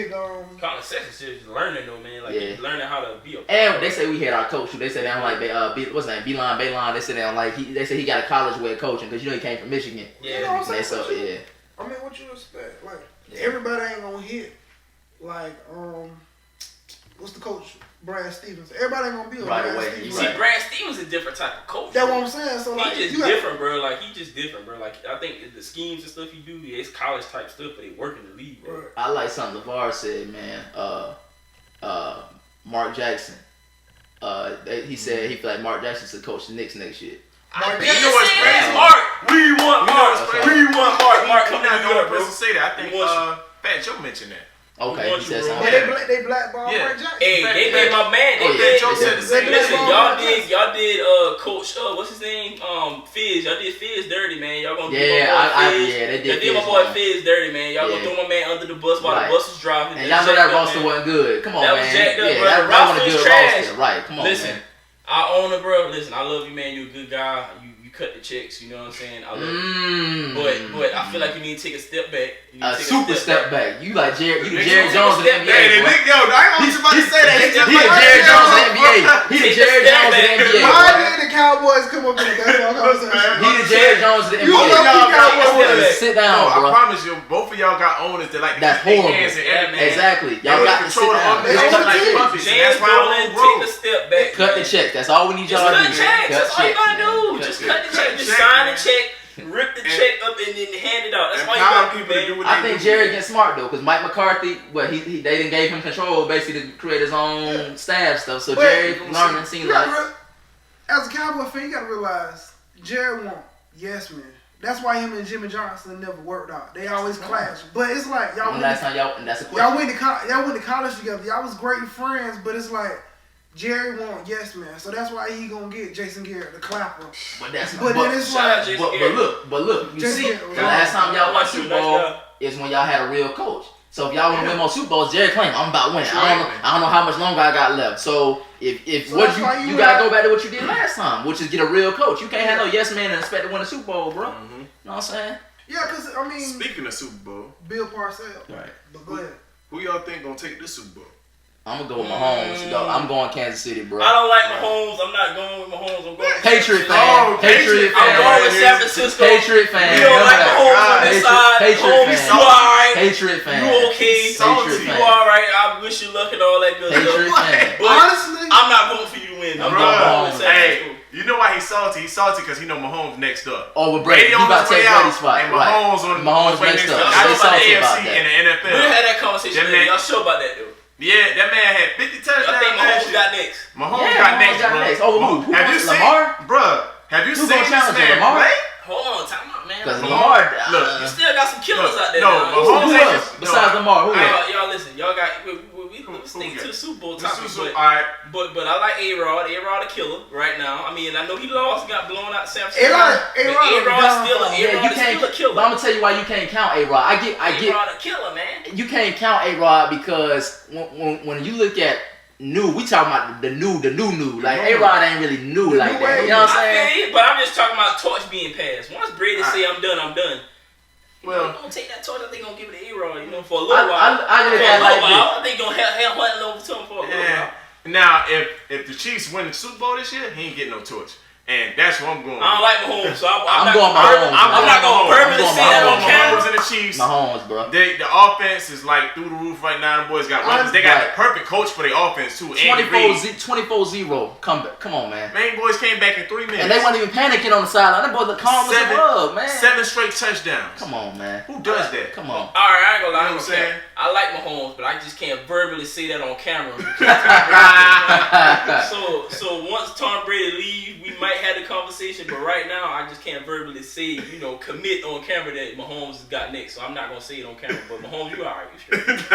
Colin Sexton's just learning though, man. Like he's learning how to be a. And they say we had our coach. They say they don't like what's his name? Baylon. They say they don't like. They say he got a college way of coaching because he came from Michigan. Yeah. You know what I'm saying? I mean, what you expect? Like everybody ain't gonna hit. Like what's the coach? Brad Stevens. Everybody ain't gonna be right Brad Stevens. See, Brad Stevens is a different type of coach. That's what I'm saying. So like, he just different, bro. Like he just different, bro. Like I think the schemes and stuff he do, it's college type stuff, but they work in the league, bro. I like something LeVar said, man. Mark Jackson. He said he feel like Mark Jackson should coach the Knicks next year. You know what's crazy? Mark. We want Mark. Mark, come not to the New only York, bro. person to say that. I think Fat Joe mentioned that. Okay, he said something. But they blackballed Mark Jackson. Hey, they made my man. Joe said the same. Listen, y'all did Coach what's his name? Fizz. Y'all did Fizz dirty, man. Y'all gonna do my boy Fizz. They did. Y'all did my boy Fizz dirty, man. Y'all gonna throw my man under the bus while the bus was driving. And y'all know that roster wasn't good. Come on, man. That was jacked up, bro. That roster was trash. Right, come on, listen, man. Our owner, bro. Listen, I love you, man. You a good guy. You cut the checks. You know what I'm saying? I love it. But I feel like you need to take a step back. You need to take super step back. You like Jerry? You the Jerry Nigga, Jones of the step NBA. Hey, boy. yo, I ain't want somebody to say that. He the Jerry Jones of the NBA. He the Jerry Jones of the NBA. Why boy. did the Cowboys come up in the basketball conversation? He the Jerry Jones of the You NBA. lucky Cowboys. Sit No, down, I bro. promise you, both of y'all got owners that like to That's keep their horrible. hands in everything. Exactly. Y'all Y'all got got to sit control of down. them. They They own cut the like team. puppets. James That's why I Dolan, don't take roll. a step back. Cut the check. That's all we need Just y'all cut to the do. check. That's all you gotta man. do. Just cut the check. Just sign the check, rip the check up, and then hand it out. That's all you Empower gotta do, people to do man. what I they think do. Jerry gets smart though, because Mike McCarthy, they didn't gave him control basically to create his own staff stuff. So But- Jerry learning seems You like gotta as a Cowboy fan, you gotta realize Jerry want yes man. That's why him and Jimmy Johnson never worked out. They always clash. But it's like y'all when went last to, time y'all, and that's a y'all question. went to college together. Y'all was great friends, but it's like Jerry want yes man. So that's why he gonna get Jason Garrett, the clapper. But that's But then it's Shout out like Jason but Garrett. look, you Jason see, Garrett was the last time y'all won Nice Super guy. Bowl is when y'all had a real coach. So if y'all want to win more Super Bowls, Jerry claimed I'm about winning. I don't know how much longer I got left. So if So what that's why you you gotta have- go back to what you did last time, which is get a real coach. You can't have no yes man and expect to win a Super Bowl, bro. You know what I'm saying? Yeah, cause I mean Speaking of Super Bowl, Bill Parcells. Right. But go ahead. who y'all think gonna take this Super Bowl? I'm gonna go with Mahomes. Though. I'm going Kansas City, bro. I don't like Mahomes. I'm not going with Mahomes. I'm going with Patriot San fan. Oh, Patriot Patriot fan. I'm going with San Francisco. Patriot fan. You don't like Remember Mahomes that. on this Patriot- side. Patriot Mahomes, fan. you alright. Patriot fan. You okay. Patriot You fan. alright. I wish you luck and all that good Patriot stuff. fan. But Honestly, I'm not voting for you to win. I'm Bruh, going with San Francisco. Hey, you know why he's salty? He's salty because he know Mahomes next up. Oh, with Brady. You on about to his take way out, Brady's spot. and Right. Mahomes on Mahomes his way next next up. up. They Not just salty the about AFC that. and the We NFL. had that conversation That later. man- Y'all sure about that though? Yeah, that man had 50 touchdowns. I think last Mahomes year. got next. Mahomes Yeah, got Mahomes next, got bro. next. Oh, who? Have you Who? seen, Lamar? bruh? Have you Who seen gonna this challenge man Lamar? play? Hold on, time out, man. Because Look, Lamar. Look, you still got some killers out there. No, now. Mahomes Who ain't else just- besides no, Lamar? Who I- else? Y'all listen. Y'all got. Let's Who stick got- to the Super Bowl the topic, Super- but alright. but I like A-Rod. A-Rod a killer right now. I mean, I know he lost, got blown out San Francisco. A-Rod but a A-Rod's still downfall. Yeah, A-Rod you is can't. still a killer. But I'm gonna tell you why you can't count A-Rod. I get. A-Rod a killer, man. You can't count A-Rod because when you look at new, we talking about the new. Like A-Rod ain't really new The like new that. wave. You know what I'm I saying? feel you, but I'm just talking about torch being passed. Once Brady say I'm done, I'm done. Well, Don't take that torch. I think gonna give it to A-Rod. You know, for a little while. I For look a at it little like while. I think gonna have hunting over to him for a little yeah. while. Now, if the Chiefs win the Super Bowl this year, he ain't getting no torch. And that's what I'm going with. I don't like Mahomes, so I'm I'm not going gonna Mahomes. I'm not gonna purposely I'm say that going on camera. Mahomes and the Chiefs. Mahomes, bro. The offense is like through the roof right now. The boys got weapons. They got Right. the perfect coach for their offense too. Andy Reid. 24-0 comeback. Come on, man. Man, boys came back in 3 minutes. And they weren't even panicking on the sideline. Them boys look calm as a bug, man. 7 straight touchdowns. Come on, man. Who does that? Come on. All right, I ain't gonna lie. You know what I'm saying? I like Mahomes, but I just can't verbally say that on camera. so once Tom Brady leave, we might have the conversation. But right now, I just can't verbally say, commit on camera that Mahomes has got next. So I'm not gonna say it on camera. But Mahomes, you alright, you straight.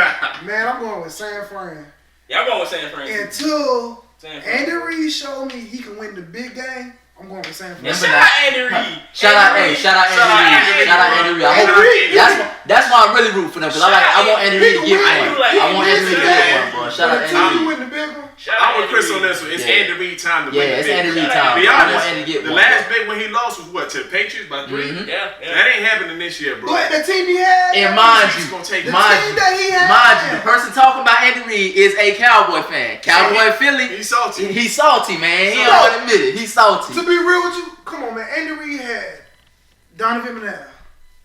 man, I'm going with San Fran. Yeah, I'm going with San Francisco. Until San Fran. Andy Reid showed me he can win the big game, I'm going with San Yeah, Fran. Remember shout out Andy Reid. Shout out Andy Reid. Shout out Andy Reid. I hope that's why I really root for them because I want Andy Reid to get one. I want Andy Reid to get one, bro. Shout out Until Andy you Reid. win the big one. Shout out I'm with Andy Chris on Reid. this one. It's Yeah. Andy Reid time to Yeah, win the it's big Andy one. Reid Shout out time. Be I want honest, Andy to get the one. last big when he lost was what, to the Patriots by 3? Mhm. Yeah. That ain't happening this year, bro. But the team he had, And mind Chiefs you, gonna take the mind team you, that he had, mind you, the person talking about Andy Reid is a Cowboy fan. Cowboy Philly. He's salty. He's salty, man. He So- don't want to admit it. He's salty. to be real with you, come on, man. Andy Reid had Donovan McNabb,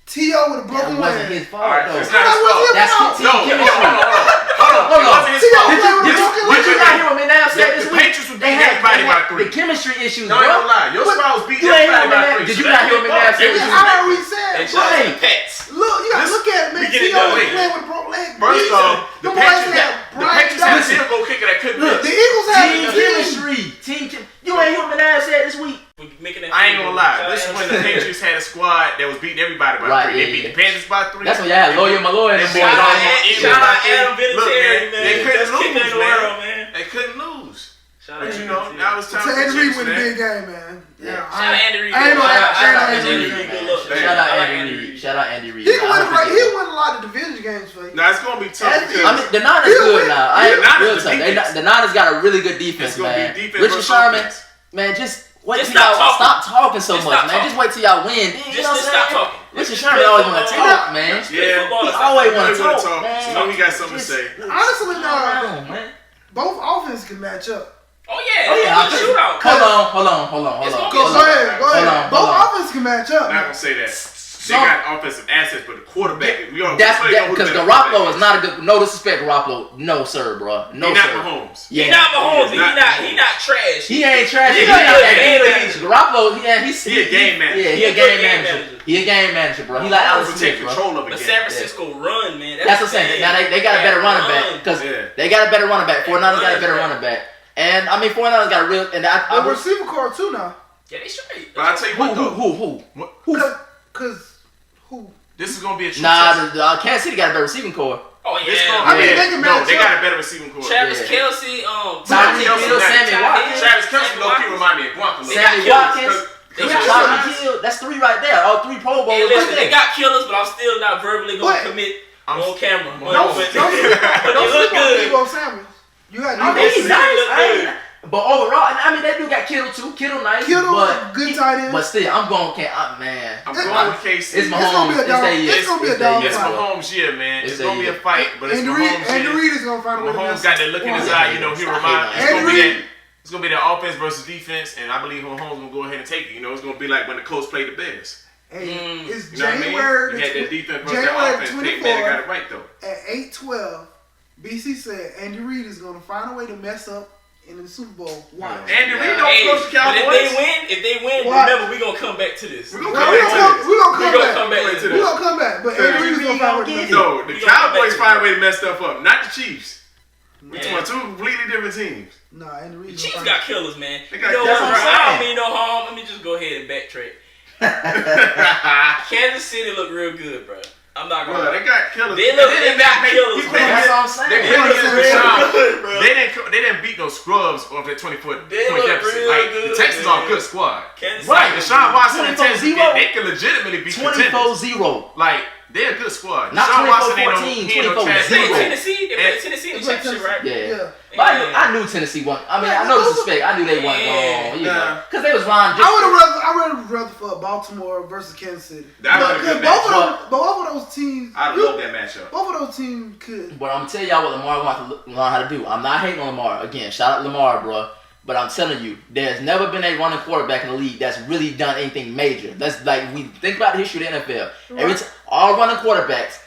T.O. with a That broken wasn't leg. his fault, Alright, though. it's not his That was fault. his That's fault. team No, chemistry. hold on. Hold It on. wasn't his T.O. fault. played with a Did broken you leg. not hear what McNabb said this The week? Patriots was beating everybody by 3. The chemistry issues, No, I ain't bro. gonna lie. Your spot was beating You ain't everybody hear by McNabb. 3. Did you not hear what McNabb said? Yeah, I heard what he said. And shout out to Right. the Pats. Look, you gotta Listen, look at it, man. we get it T.O. done. was playing with a broken leg. First off, the Them boys Patriots had had Brian a Johnson. field goal kicker that couldn't Look, The miss. Eagles had Team the team. chemistry. You ain't hear what McNabb said this week. For making that I ain't gonna lie. Shout This out is when to the Patriots had a squad that was beating everybody by Right, 3. yeah, They beat yeah. the Panthers by 3. That's when y'all had Lawyer Malloy and them boys. Shout out on. Shout out Adam Look, Vinatieri, man, they man. couldn't Best kicker in lose, the man. world, man. They couldn't lose. Shout out But Adam you know, Vinatieri. that was time So for Andy Reid Chiefs, win the man. big game, man. Yeah, Shout out Andy Reid. I ain't no Shout out Andy Andy Reid. Reid, man. Look, Shout out I like Andy Andy Reid. Reid. Shout out Andy Reid. He I hope won he get a lot of division games for you. Now it's gonna be tough That's- because I mean, the Niners He'll good win. now. Yeah, the Niners Real the tough. defense. The Niners got a really good defense, it's gonna man. be defense Richard versus Sherman, offense. man, just Wait Just till y'all stop stop talking so Just much, stop man. talking. Just wait till y'all win. Then, you know what I'm Just stop saying? talking. Richard Sherman always want to talk, man. Yeah. He always want to talk, man. You know he got something to say. Honestly, man. both offenses can match up. Oh yeah, Oh yeah, it's a shootout. Hold on. It's gonna be Go ahead. Hold on. Both offenses can match up. I'm not gonna say that. They got offensive assets, but the quarterback, That's because Garoppolo is not a good. No disrespect, Garoppolo. No sir, bro. No He's sir. not Mahomes. Yeah. He not Mahomes. He not trash. He ain't trash. He He not not game manager. Garoppolo. He's He a game manager. Yeah, he a game manager. He a game manager, bro. He like Alex Mahomes will take Smith, bro. control of it. But San Francisco run, man. That's what I'm saying. Now they got a better running back because they got a better running back. 49ers got a better running back, and I mean 49ers got a real. And The receiver core too now. Yeah, they straight. But I tell you what though. Who? Cause who? This is gonna be a true Nah, test. the Kansas City got a better receiving core. Oh This yeah. gonna, I mean, they can match they up. got a better receiving core. Travis Yeah. Kelce, Tyreek Kelce, Hill, Sammy Watkins. Travis Kelce low-key remind me of Guantanamo. Sammy got Watkins. They got Tyreek killers. Hill. That's 3 right there. All 3 Pro Bowls. Hey, listen, right they there. got killers, but I'm still not verbally going to But- commit I'm- on camera. But Don't they sleep look on good. Deebo Samuel. You had I mean, he's Deebo nice. good. But overall, I mean, that dude got Kittle too. Kittle nice. Kittle, but good tight end. But still, I'm going. Man, I'm going with KC. it's It's gonna be a Mahomes. dog. It's It's gonna be a dog It's fight. Mahomes' year, man. It's It's their gonna be year. a fight, but it's Andy Reid, Mahomes' Andy year. Reid is gonna find a way to Mahomes mess got up. that look in his Yeah. eye, you know, he I hate remind. that. It's gonna be Andy that. It's gonna be that offense versus defense, and I believe Mahomes gonna go ahead and take it. You know, it's gonna be like when the Colts played the Bears. Hey, it's You know what I mean? January You had that defense versus that January offense. Peyton Manning got it right though. at 8:12. BC said Andy Reid is gonna find a way to mess up in the Super Bowl. Watch. Andy Reid Yeah. don't Hey, coach the but Cowboys. if they win, What? remember, we going to come back to this. We're gonna Well, come we back to gonna this. come come back. back to We this. gonna come back. But Andy Reid is gonna find a way to mess up. No, the We gonna come Cowboys back to find a it. way to mess stuff up, not the Chiefs. We're Yeah. talking about 2 completely different teams. Nah, Andy Reid. The is Chiefs gonna got find killers, man. They You got- know that's what, what I'm bro? I don't saying. mean no harm. Let me just go ahead and backtrack. Kansas City look real good, bro. I'm not going Bro, to they got killers. They And look- they they didn't got make- killers, he bro. played That's against- what I'm saying. They They played look against real Deshaun. good, bro. They didn't beat no scrubs off that 20-point They look deficit. real Like good, the Texans are a man. good squad. Kansas Like City. Deshaun Watson and 24-0. Tennessee, they can legitimately beat contenders. 24-0. Like they're a good squad. Not Deshaun Watson ain't 24-14, he ain't no 24-0. trash They talker. played Tennessee. They played And- Tennessee in the They played championship, right? Yeah. Yeah. But I knew Tennessee won. I mean, I know disrespect. I knew they won. Yeah. You know, because they was Ron. I would have rather for Baltimore versus Kansas City. That But- would've been a good both of matchup. them, both of those teams. I love that matchup. Both of those teams could. But I'm gonna tell y'all what Lamar wants to learn how to do. I'm not hating on Lamar. Again, shout out Lamar, bro. But I'm telling you, there's never been a running quarterback in the league that's really done anything major. That's like we think about the history of the NFL. Every time, all running quarterbacks,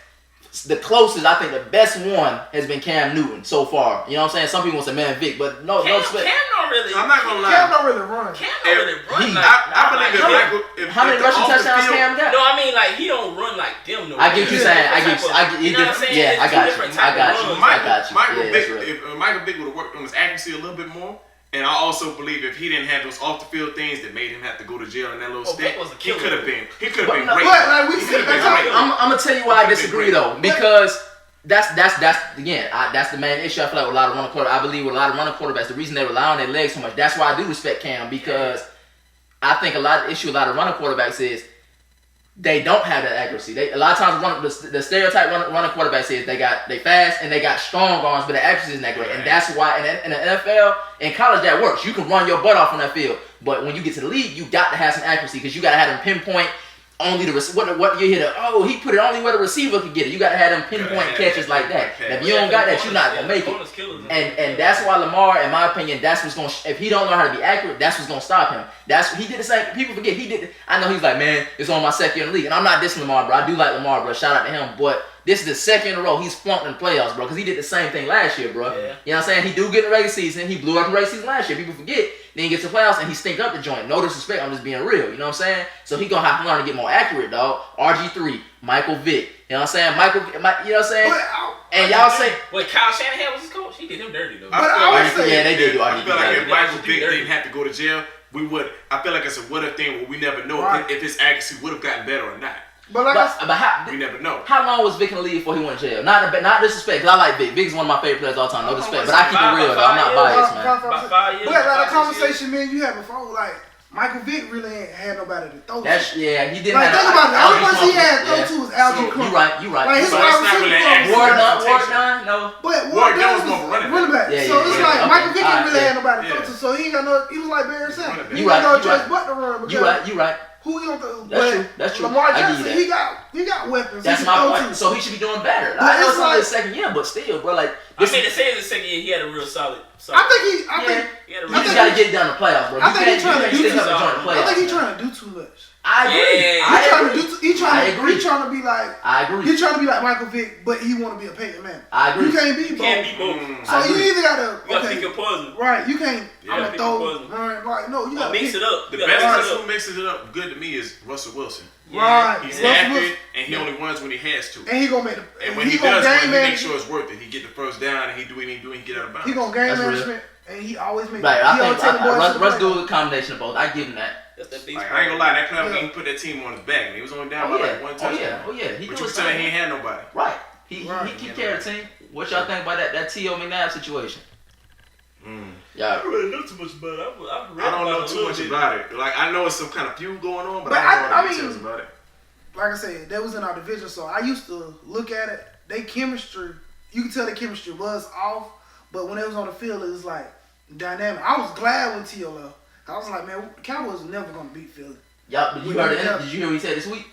the closest, I think the best one has been Cam Newton so far. You know what I'm saying? Some people will say, man, Vic, but no Cam respect. don't really. I'm not gonna Cam lie. don't really run. Cam don't really run He- like. I believe if How many- Michael, if How many if the rushing off the touchdowns field- Cam got? No, I mean like he don't run like them. No, I get what you're saying. I get. You know what I'm saying? Yeah, It's I two got you. different I type got of you. runs. I got you. Michael Yeah, Vick, that's right. if Michael Vick would have worked on his accuracy a little bit more, and I also believe if he didn't have those off the field things that made him have to go to jail in that little Oh, stint, Vick was a he killer. could have been. He could have But been no- great. But like we He said, could've been that's great. how- I'm gonna tell you why I Could've been disagree great. though, because that's again that's the main issue. I feel like with a lot of running quarterbacks, I believe with a lot of running quarterbacks, the reason they rely on their legs so much. That's why I do respect Cam, because I think a lot of issue with a lot of running quarterbacks is they don't have that accuracy. A lot of times the stereotype running quarterbacks is they fast and they got strong arms, but the accuracy isn't that great. And that's why in the NFL, in college that works. You can run your butt off on that field, but when you get to the league, you got to have some accuracy because you got to have them pinpoint only the what you hit. He put it only where the receiver could get it. You got to have them pinpoint catches like that. And if you don't got that, you're not gonna make it. And that's why Lamar, in my opinion, that's what's gonna. If he don't know how to be accurate, that's what's gonna stop him. He did the same. People forget he did. I know he's like, man, it's on my second year in the league, and I'm not dissing Lamar, bro. I do like Lamar, bro. Shout out to him, but this is the second in a row he's flunked in the playoffs, bro, because he did the same thing last year, bro. Yeah. You know what I'm saying? He do get in the regular season. He blew up in the regular season last year. People forget. Then he gets to the playoffs and he stink up the joint. No disrespect, I'm just being real. You know what I'm saying? So he gonna have to learn to get more accurate, dog. RG3, Michael Vick. You know what I'm saying? You know what I'm saying? And y'all say, Wait, Kyle Shanahan was his coach. He did him dirty though. I would say- yeah, they did do I feel like if RG3. Michael Yeah. Vick didn't have to go to jail, we would. I feel like it's a what if thing where we never know Right. if his accuracy would have gotten better or not. But like I said, But We never know. how long was Vick in the league before he went to jail? Not disrespect, 'cause I like Vick. Vick's one of my favorite players all time. No disrespect, but I keep it real though. I'm not biased, man. About 5 years. But like the 5, 6 years. conversation me and you had before, like Michael Vick really ain't had nobody to throw to. He didn't Like, have think about it. The only person he had to throw yeah. to was Algie Crump. You right. Like, his So wide it's not really receiver accurate. Ward Nunn, no. But Ward Ward Dunn was Dunn more of a running running back. Yeah, So yeah, it's yeah. like Okay. Michael Vick ain't really Yeah. had nobody to throw Yeah. to. So he ain't got no. He was like Barry Sanders. Running back. He You got right, no you choice right. but to run. You right. Who you gonna throw? That's true. Lamar I give you Jackson, that. he got weapons. That's he my can throw point. to. So he should be doing better. But I know it's it's only his like- second year, but still, bro. Like, I mean, to say the second year, he had a real solid. I think he. I think. he had a you real just gotta get down the playoffs, bro. I think he's trying to do still too have to join the I playoffs. think he's trying to do too much. I agree. Yeah. I He trying to agree. do. He trying I to. agree. He trying to be like. I agree. He trying to be like Michael Vick, but he want to be a Peyton Manning. I agree. You can't be You both. can't be both. So I you agree. either gotta. You gotta Okay. pick your poison. Right. You can't. Yeah. I'm gonna Pick throw. your poison. Run. Right. No. You Or gotta mix pick. it up. The You gotta best mix person it who up. mixes it up good to me is Russell Wilson. Right. He's Russell accurate, Wilson. and he only runs when he has to. And he gonna make the. And when he gonna does, game he manage. makes sure it's worth it. He get the first down, and he do what he do, and he get out of bounds. He gonna game That's real. management, and he always make. Right. he I always think take the boys to the Russ play. do a combination of both. I give him that. That's that beast. Like, I ain't gonna lie, that playoff Yeah. game put that team on his back, and he was only down Oh by yeah. like one Oh touchdown. yeah. Oh yeah. He But do you his can tell he thing. ain't had nobody. Right. He Right. keep care of the team. What y'all think about that T.O. McNabb situation? I Yeah. don't really know too much about it. I don't know too much about it. Like, I know it's some kind of feud going on, but But I don't know I all the mean- details about it. Like I said, that was in our division, so I used to look at it. They chemistry, you could tell the chemistry was off, but when it was on the field, it was like dynamic. I was glad when T.O. left. I was like, man, the Cowboys are never gonna beat Philly. Y'all, did you hear what he said this week?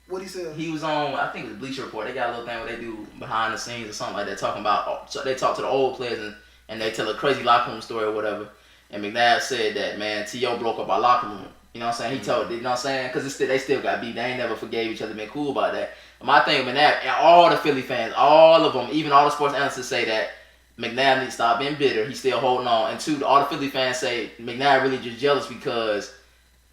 What he said? He was on, I think it was Bleacher Report. They got a little thing where they do behind the scenes or something like that, talking about. So they talk to the old players and they tell a crazy locker room story or whatever. And McNabb said that, man, T.O. broke up our locker room. You know what I'm saying? He told, you know what I'm saying? Because they still got beat. They ain't never forgave each other, been cool about that. But my thing with McNabb, and all the Philly fans, all of them, even all the sports analysts say that McNabb needs to stop being bitter. He's still holding on. And two, all the Philly fans say McNabb really just jealous because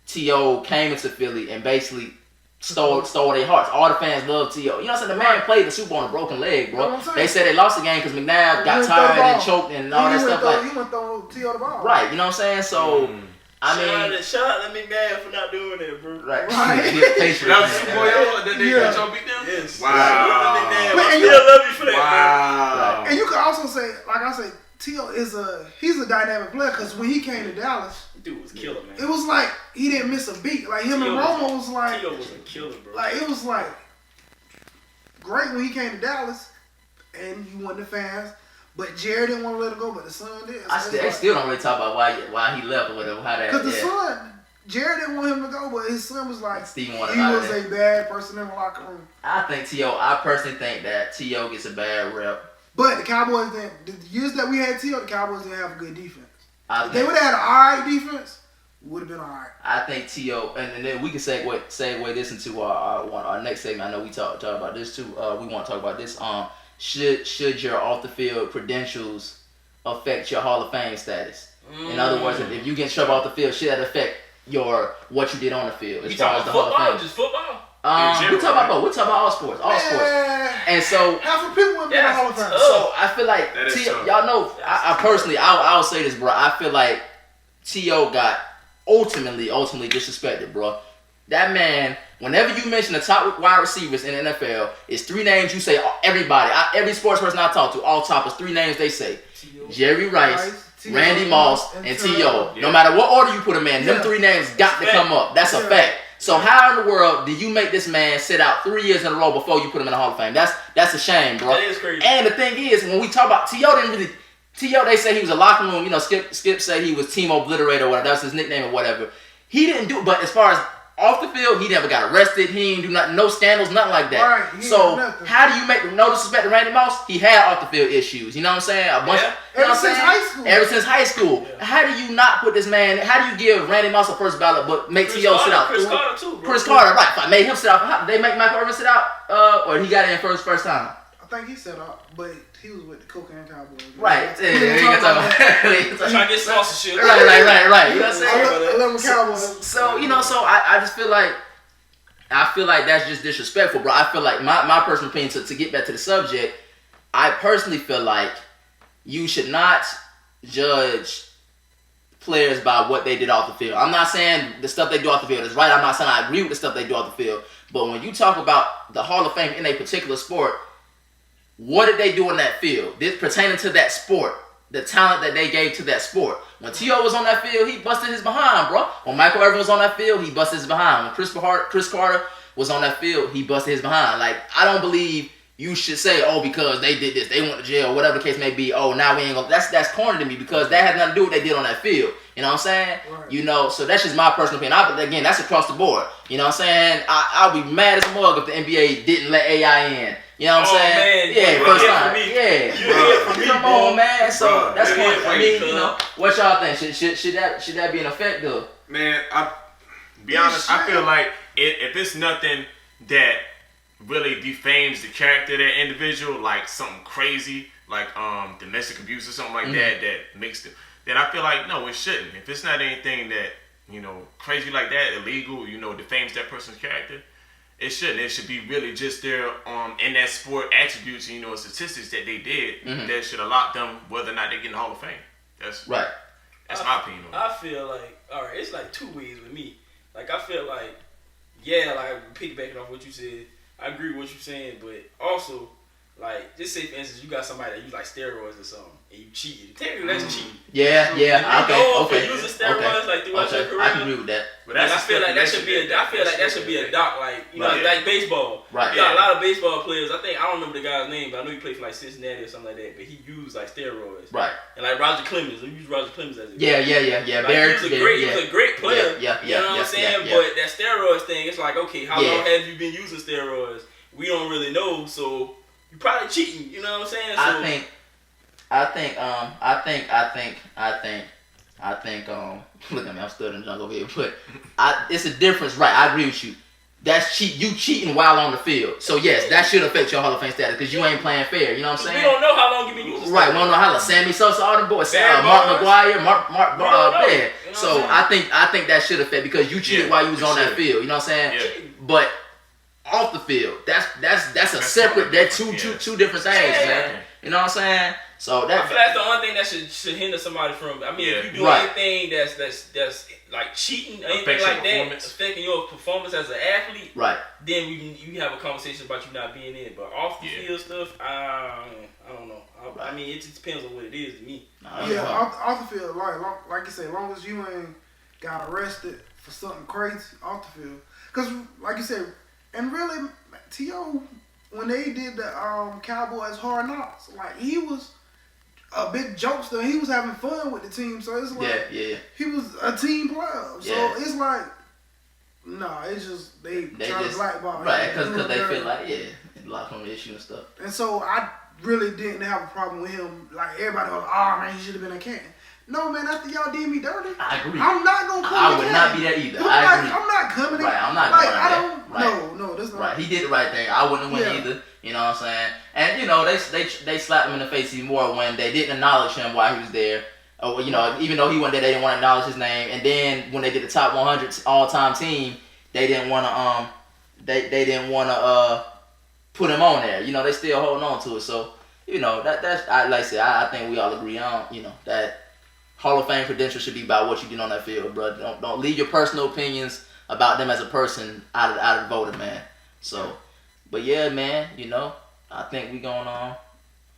T.O. came into Philly and basically stole their hearts. All the fans love T.O. You know what I'm saying? The man played the Super Bowl on a broken leg, You know what bro. I'm saying? They said they lost the game because McNabb got went tired throw the and ball. choked and all that stuff. Like, He went throw T.O. the ball. right, you know what I'm saying? So, I mean, shout out to McNabb for not doing that, bro. right. Right. Be a Patriot, That was man. Super Bowl that they Yeah. y'all beat them? Yes. Wow. McNabb. But- I and still love you for that, Wow. And you could also say, like I said, T.O. he's a dynamic player because when he came to Dallas, man. Dude was killer, man. it was like he didn't miss a beat. Like him and T.O. Romo was like, T.O. was a killer, bro. like it was like great when he came to Dallas, and you won the fans. But Jerry didn't want to let him go, but the son did. They still don't really talk about why he left or whatever. How that? Because the Yeah. son, Jerry didn't want him to go, but his son was like, Steven wanted he out of was there. a bad person in the locker room. I think T.O. I personally think that T.O. gets a bad rep. But the Cowboys didn't. The years that we had T.O., the Cowboys didn't have a good defense. I If they think, would have had an alright defense, would have been alright. I think T.O. and then we can segue this into our next segment. I know we talk about this too. We want to talk about this. Should your off the field credentials affect your Hall of Fame status? In other words, if you get in trouble off the field, should that affect what you did on the field as You far as talking the Hall football or of Fame? just football? We talk about both. We talk about all sports, And so, half of people would be in the That's Hall of Fame. tough. so I feel like That is tough. y'all know. I personally, I will say this, bro. I feel like T.O. got ultimately disrespected, bro. That man, whenever you mention the top wide receivers in the NFL, it's three names you say. Everybody, every sports person I talk to, all top is three names they say: Jerry Rice, T.O., Randy Moss, and T.O. Yeah. No matter what order you put them in, them Yeah. three names got to Fact. come up. That's a Yeah. fact. So how in the world do you make this man sit out 3 years in a row before you put him in the Hall of Fame? That's a shame, bro. That is crazy. And the thing is, when we talk about T.O., they say he was a locker room. You know, Skip said he was Team Obliterator or whatever. That's his nickname or whatever. He didn't do. But as far as off the field, he never got arrested. He didn't do nothing, no scandals, nothing like that. Right, he So did nothing. how do you make no disrespect to Randy Moss? He had off the field issues. You know what I'm saying? A bunch. Yeah. You know Ever what I'm since saying? high school. Ever since high school. How do you not put this man? How do you give Randy Moss a first ballot, but make T.O. sit out? Chris Carter too, bro. Chris Carter, right? If I made him sit out, how, they make Michael Irvin sit out, or he got in first time. I think he set up, but he was with the Cocaine Cowboys. Right. We didn't talk about that. Trying to get sponsorship. Right. You know what I'm I saying? love the Cowboys. So I just feel like that's just disrespectful, bro. I feel like my personal opinion to get back to the subject, I personally feel like you should not judge players by what they did off the field. I'm not saying the stuff they do off the field is right. I'm not saying I agree with the stuff they do off the field. But when you talk about the Hall of Fame in a particular sport, what did they do in that field? This pertaining to that sport. the talent that they gave to that sport. When T.O. was on that field, he busted his behind, bro. When Michael Irvin was on that field, he busted his behind. When Chris Carter was on that field, he busted his behind. Like, I don't believe you should say, oh, because they did this, they went to jail, whatever the case may be, oh, now we ain't gonna, that's corny to me, because that has nothing to do with what they did on that field. You know what I'm saying? Right. You know, so that's just my personal opinion. Again, that's across the board. You know what I'm saying? I'll be mad as a mug if the NBA didn't let AI in. You know what I'm saying? Man, Yeah, bro, first time. me. Yeah. You hear from me, Come bro. on, man. So Bro, that's you what hear I from mean. me, You know, what y'all think? Should that be an effect though? Man, be honest, I feel like if it's nothing that really defames the character of that individual, like something crazy, like domestic abuse or something like that makes them, then I feel like no, it shouldn't. If it's not anything that, you know, crazy like that, illegal, you know, defames that person's character, it shouldn't. It should be really just their in that sport attributes, you know, statistics that they did that should allot them whether or not they get in the Hall of Fame. That's right. That's my opinion on it. I feel like, all right, it's like two ways with me. Like, I feel like, yeah, like, piggybacking off what you said, I agree with what you're saying, but also, like, just say, for instance, you got somebody that use, like, steroids or something, and you cheating. Technically, that's cheating. Yeah. Okay. Using steroids, like, throughout your career. I can agree with that. But And I feel like that should be a doc, like, you know, like baseball. Right. You got a lot of baseball players. I don't remember the guy's name, but I know he played for like Cincinnati or something like that. But he used like steroids. Right. And like Roger Clemens, we use Roger Clemens as a Yeah. Like, Barry, he was a great player. Yeah. You know what I'm saying? Yeah. But that steroids thing, it's like, okay, how long have you been using steroids? We don't really know, so you probably cheating. You know what I'm saying? So, I think, look at me, I'm stuttering junk over here, but it's a difference, right? I agree with you. That's you cheating while on the field. So yes, that should affect your Hall of Fame status because you ain't playing fair. You know what I'm saying? We don't know how long you been using. Right, we don't know how long. Sammy Sosa, all them boys, Barry Mark Bonds. McGwire, Mark, We don't know. yeah. You know what So I'm saying? I think that should affect because you cheated while you was on that field. You know what I'm saying? Yeah. But off the field, that's a separate. They're two different things, man. You know what I'm saying? So I feel that's the only thing that should hinder somebody from. I mean, if you do anything that's like cheating, anything like that, affecting your performance as an athlete, right? Then you have a conversation about you not being in. But off the field stuff, I don't know. I mean, it just depends on what it is to me. Yeah, off the field, like you say, as long as you ain't got arrested for something crazy off the field, because like you said, and really, T.O. when they did the Cowboys Hard Knocks, like he was a big jokester. He was having fun with the team, so it's like he was a team player. So it's like, it's just they trying to blackball, right? Because they feel like lock on the issue and stuff. And so I really didn't have a problem with him. Like everybody was, oh man, he should have been a Canton. No man, after y'all did me dirty, I agree. I'm not gonna come. I would not be that either. I agree. I'm not coming. Right, I'm not like, going I there. don't. Right. No, that's not right. He did the right thing. I wouldn't have went either. You know what I'm saying? And you know they slapped him in the face even more when they didn't acknowledge him while he was there. Or you know, even though he went there, they didn't want to acknowledge his name. And then when they did the top 100 all-time team, they didn't want to they didn't want to put him on there. You know, they still holding on to it. So you know that's like I said, I think we all agree on that Hall of Fame credentials should be about what you did on that field, bro. Don't leave your personal opinions about them as a person out of the voting, man. So, but yeah, man, I think we going on.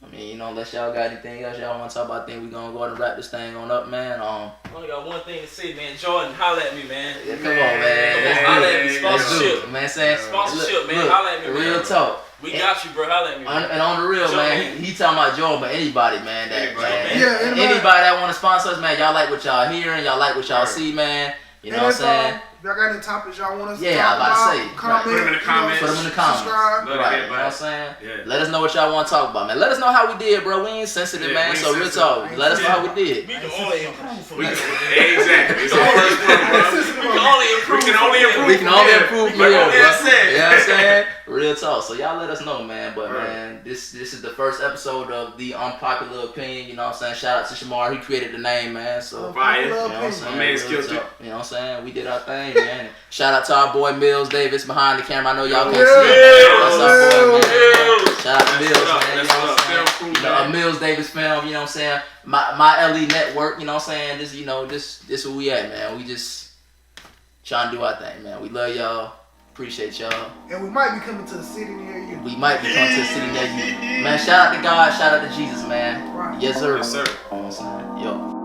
I mean, unless y'all got anything else y'all want to talk about, I think we gonna go ahead and wrap this thing on up, man. I only got one thing to say, man. Jordan, holla at me, man. Yeah, come on, man. Holla at me. Sponsorship. Man, saying Sponsorship, man. Holla at me, man. Real talk. We got you, bro. Holla at me, man. And on the real, Jordan, man, he talking about Jordan, but anybody, man. Anybody. Anybody that want to sponsor us, man, y'all like what y'all hearing, y'all like what y'all see, man. You know what I'm saying? If y'all got any topics y'all want us to Yeah, talk I about to say, comment, put them in the comments. Put them in the comments. Subscribe. Right, you know what I'm saying? Yeah. Let us know what y'all want to talk about, man. Let us know how we did, bro. We ain't sensitive, man. So real talk. Let us know how we did. We can only improve from that. Exactly. It's the first one, bro. We can only improve. We can only improve. We can only improve from here, bro. Like I said. You know what I'm saying? Real talk. So y'all let us know, man. But man, this is the first episode of the Unpopular Opinion. You know what I'm saying? Shout out to Shamar. He created the name, man. So Fire. you know what I'm saying? My man's Real killed it. talk. You know what I'm saying? We did our thing, man. Shout out to our boy Mills Davis behind the camera. I know y'all can't see him. That's our boy, man. Shout out to Mills, man. You know what I'm saying? Mills Davis film, you know what I'm saying? My LE network, you know what I'm saying? This where we at, man. We just trying to do our thing, man. We love y'all. Appreciate y'all. And we might be coming to the city near you. We might be coming to a city near you. Man, shout out to God, shout out to Jesus, man. Right. Yes, sir. Yes, sir. You know what I'm saying? Yo.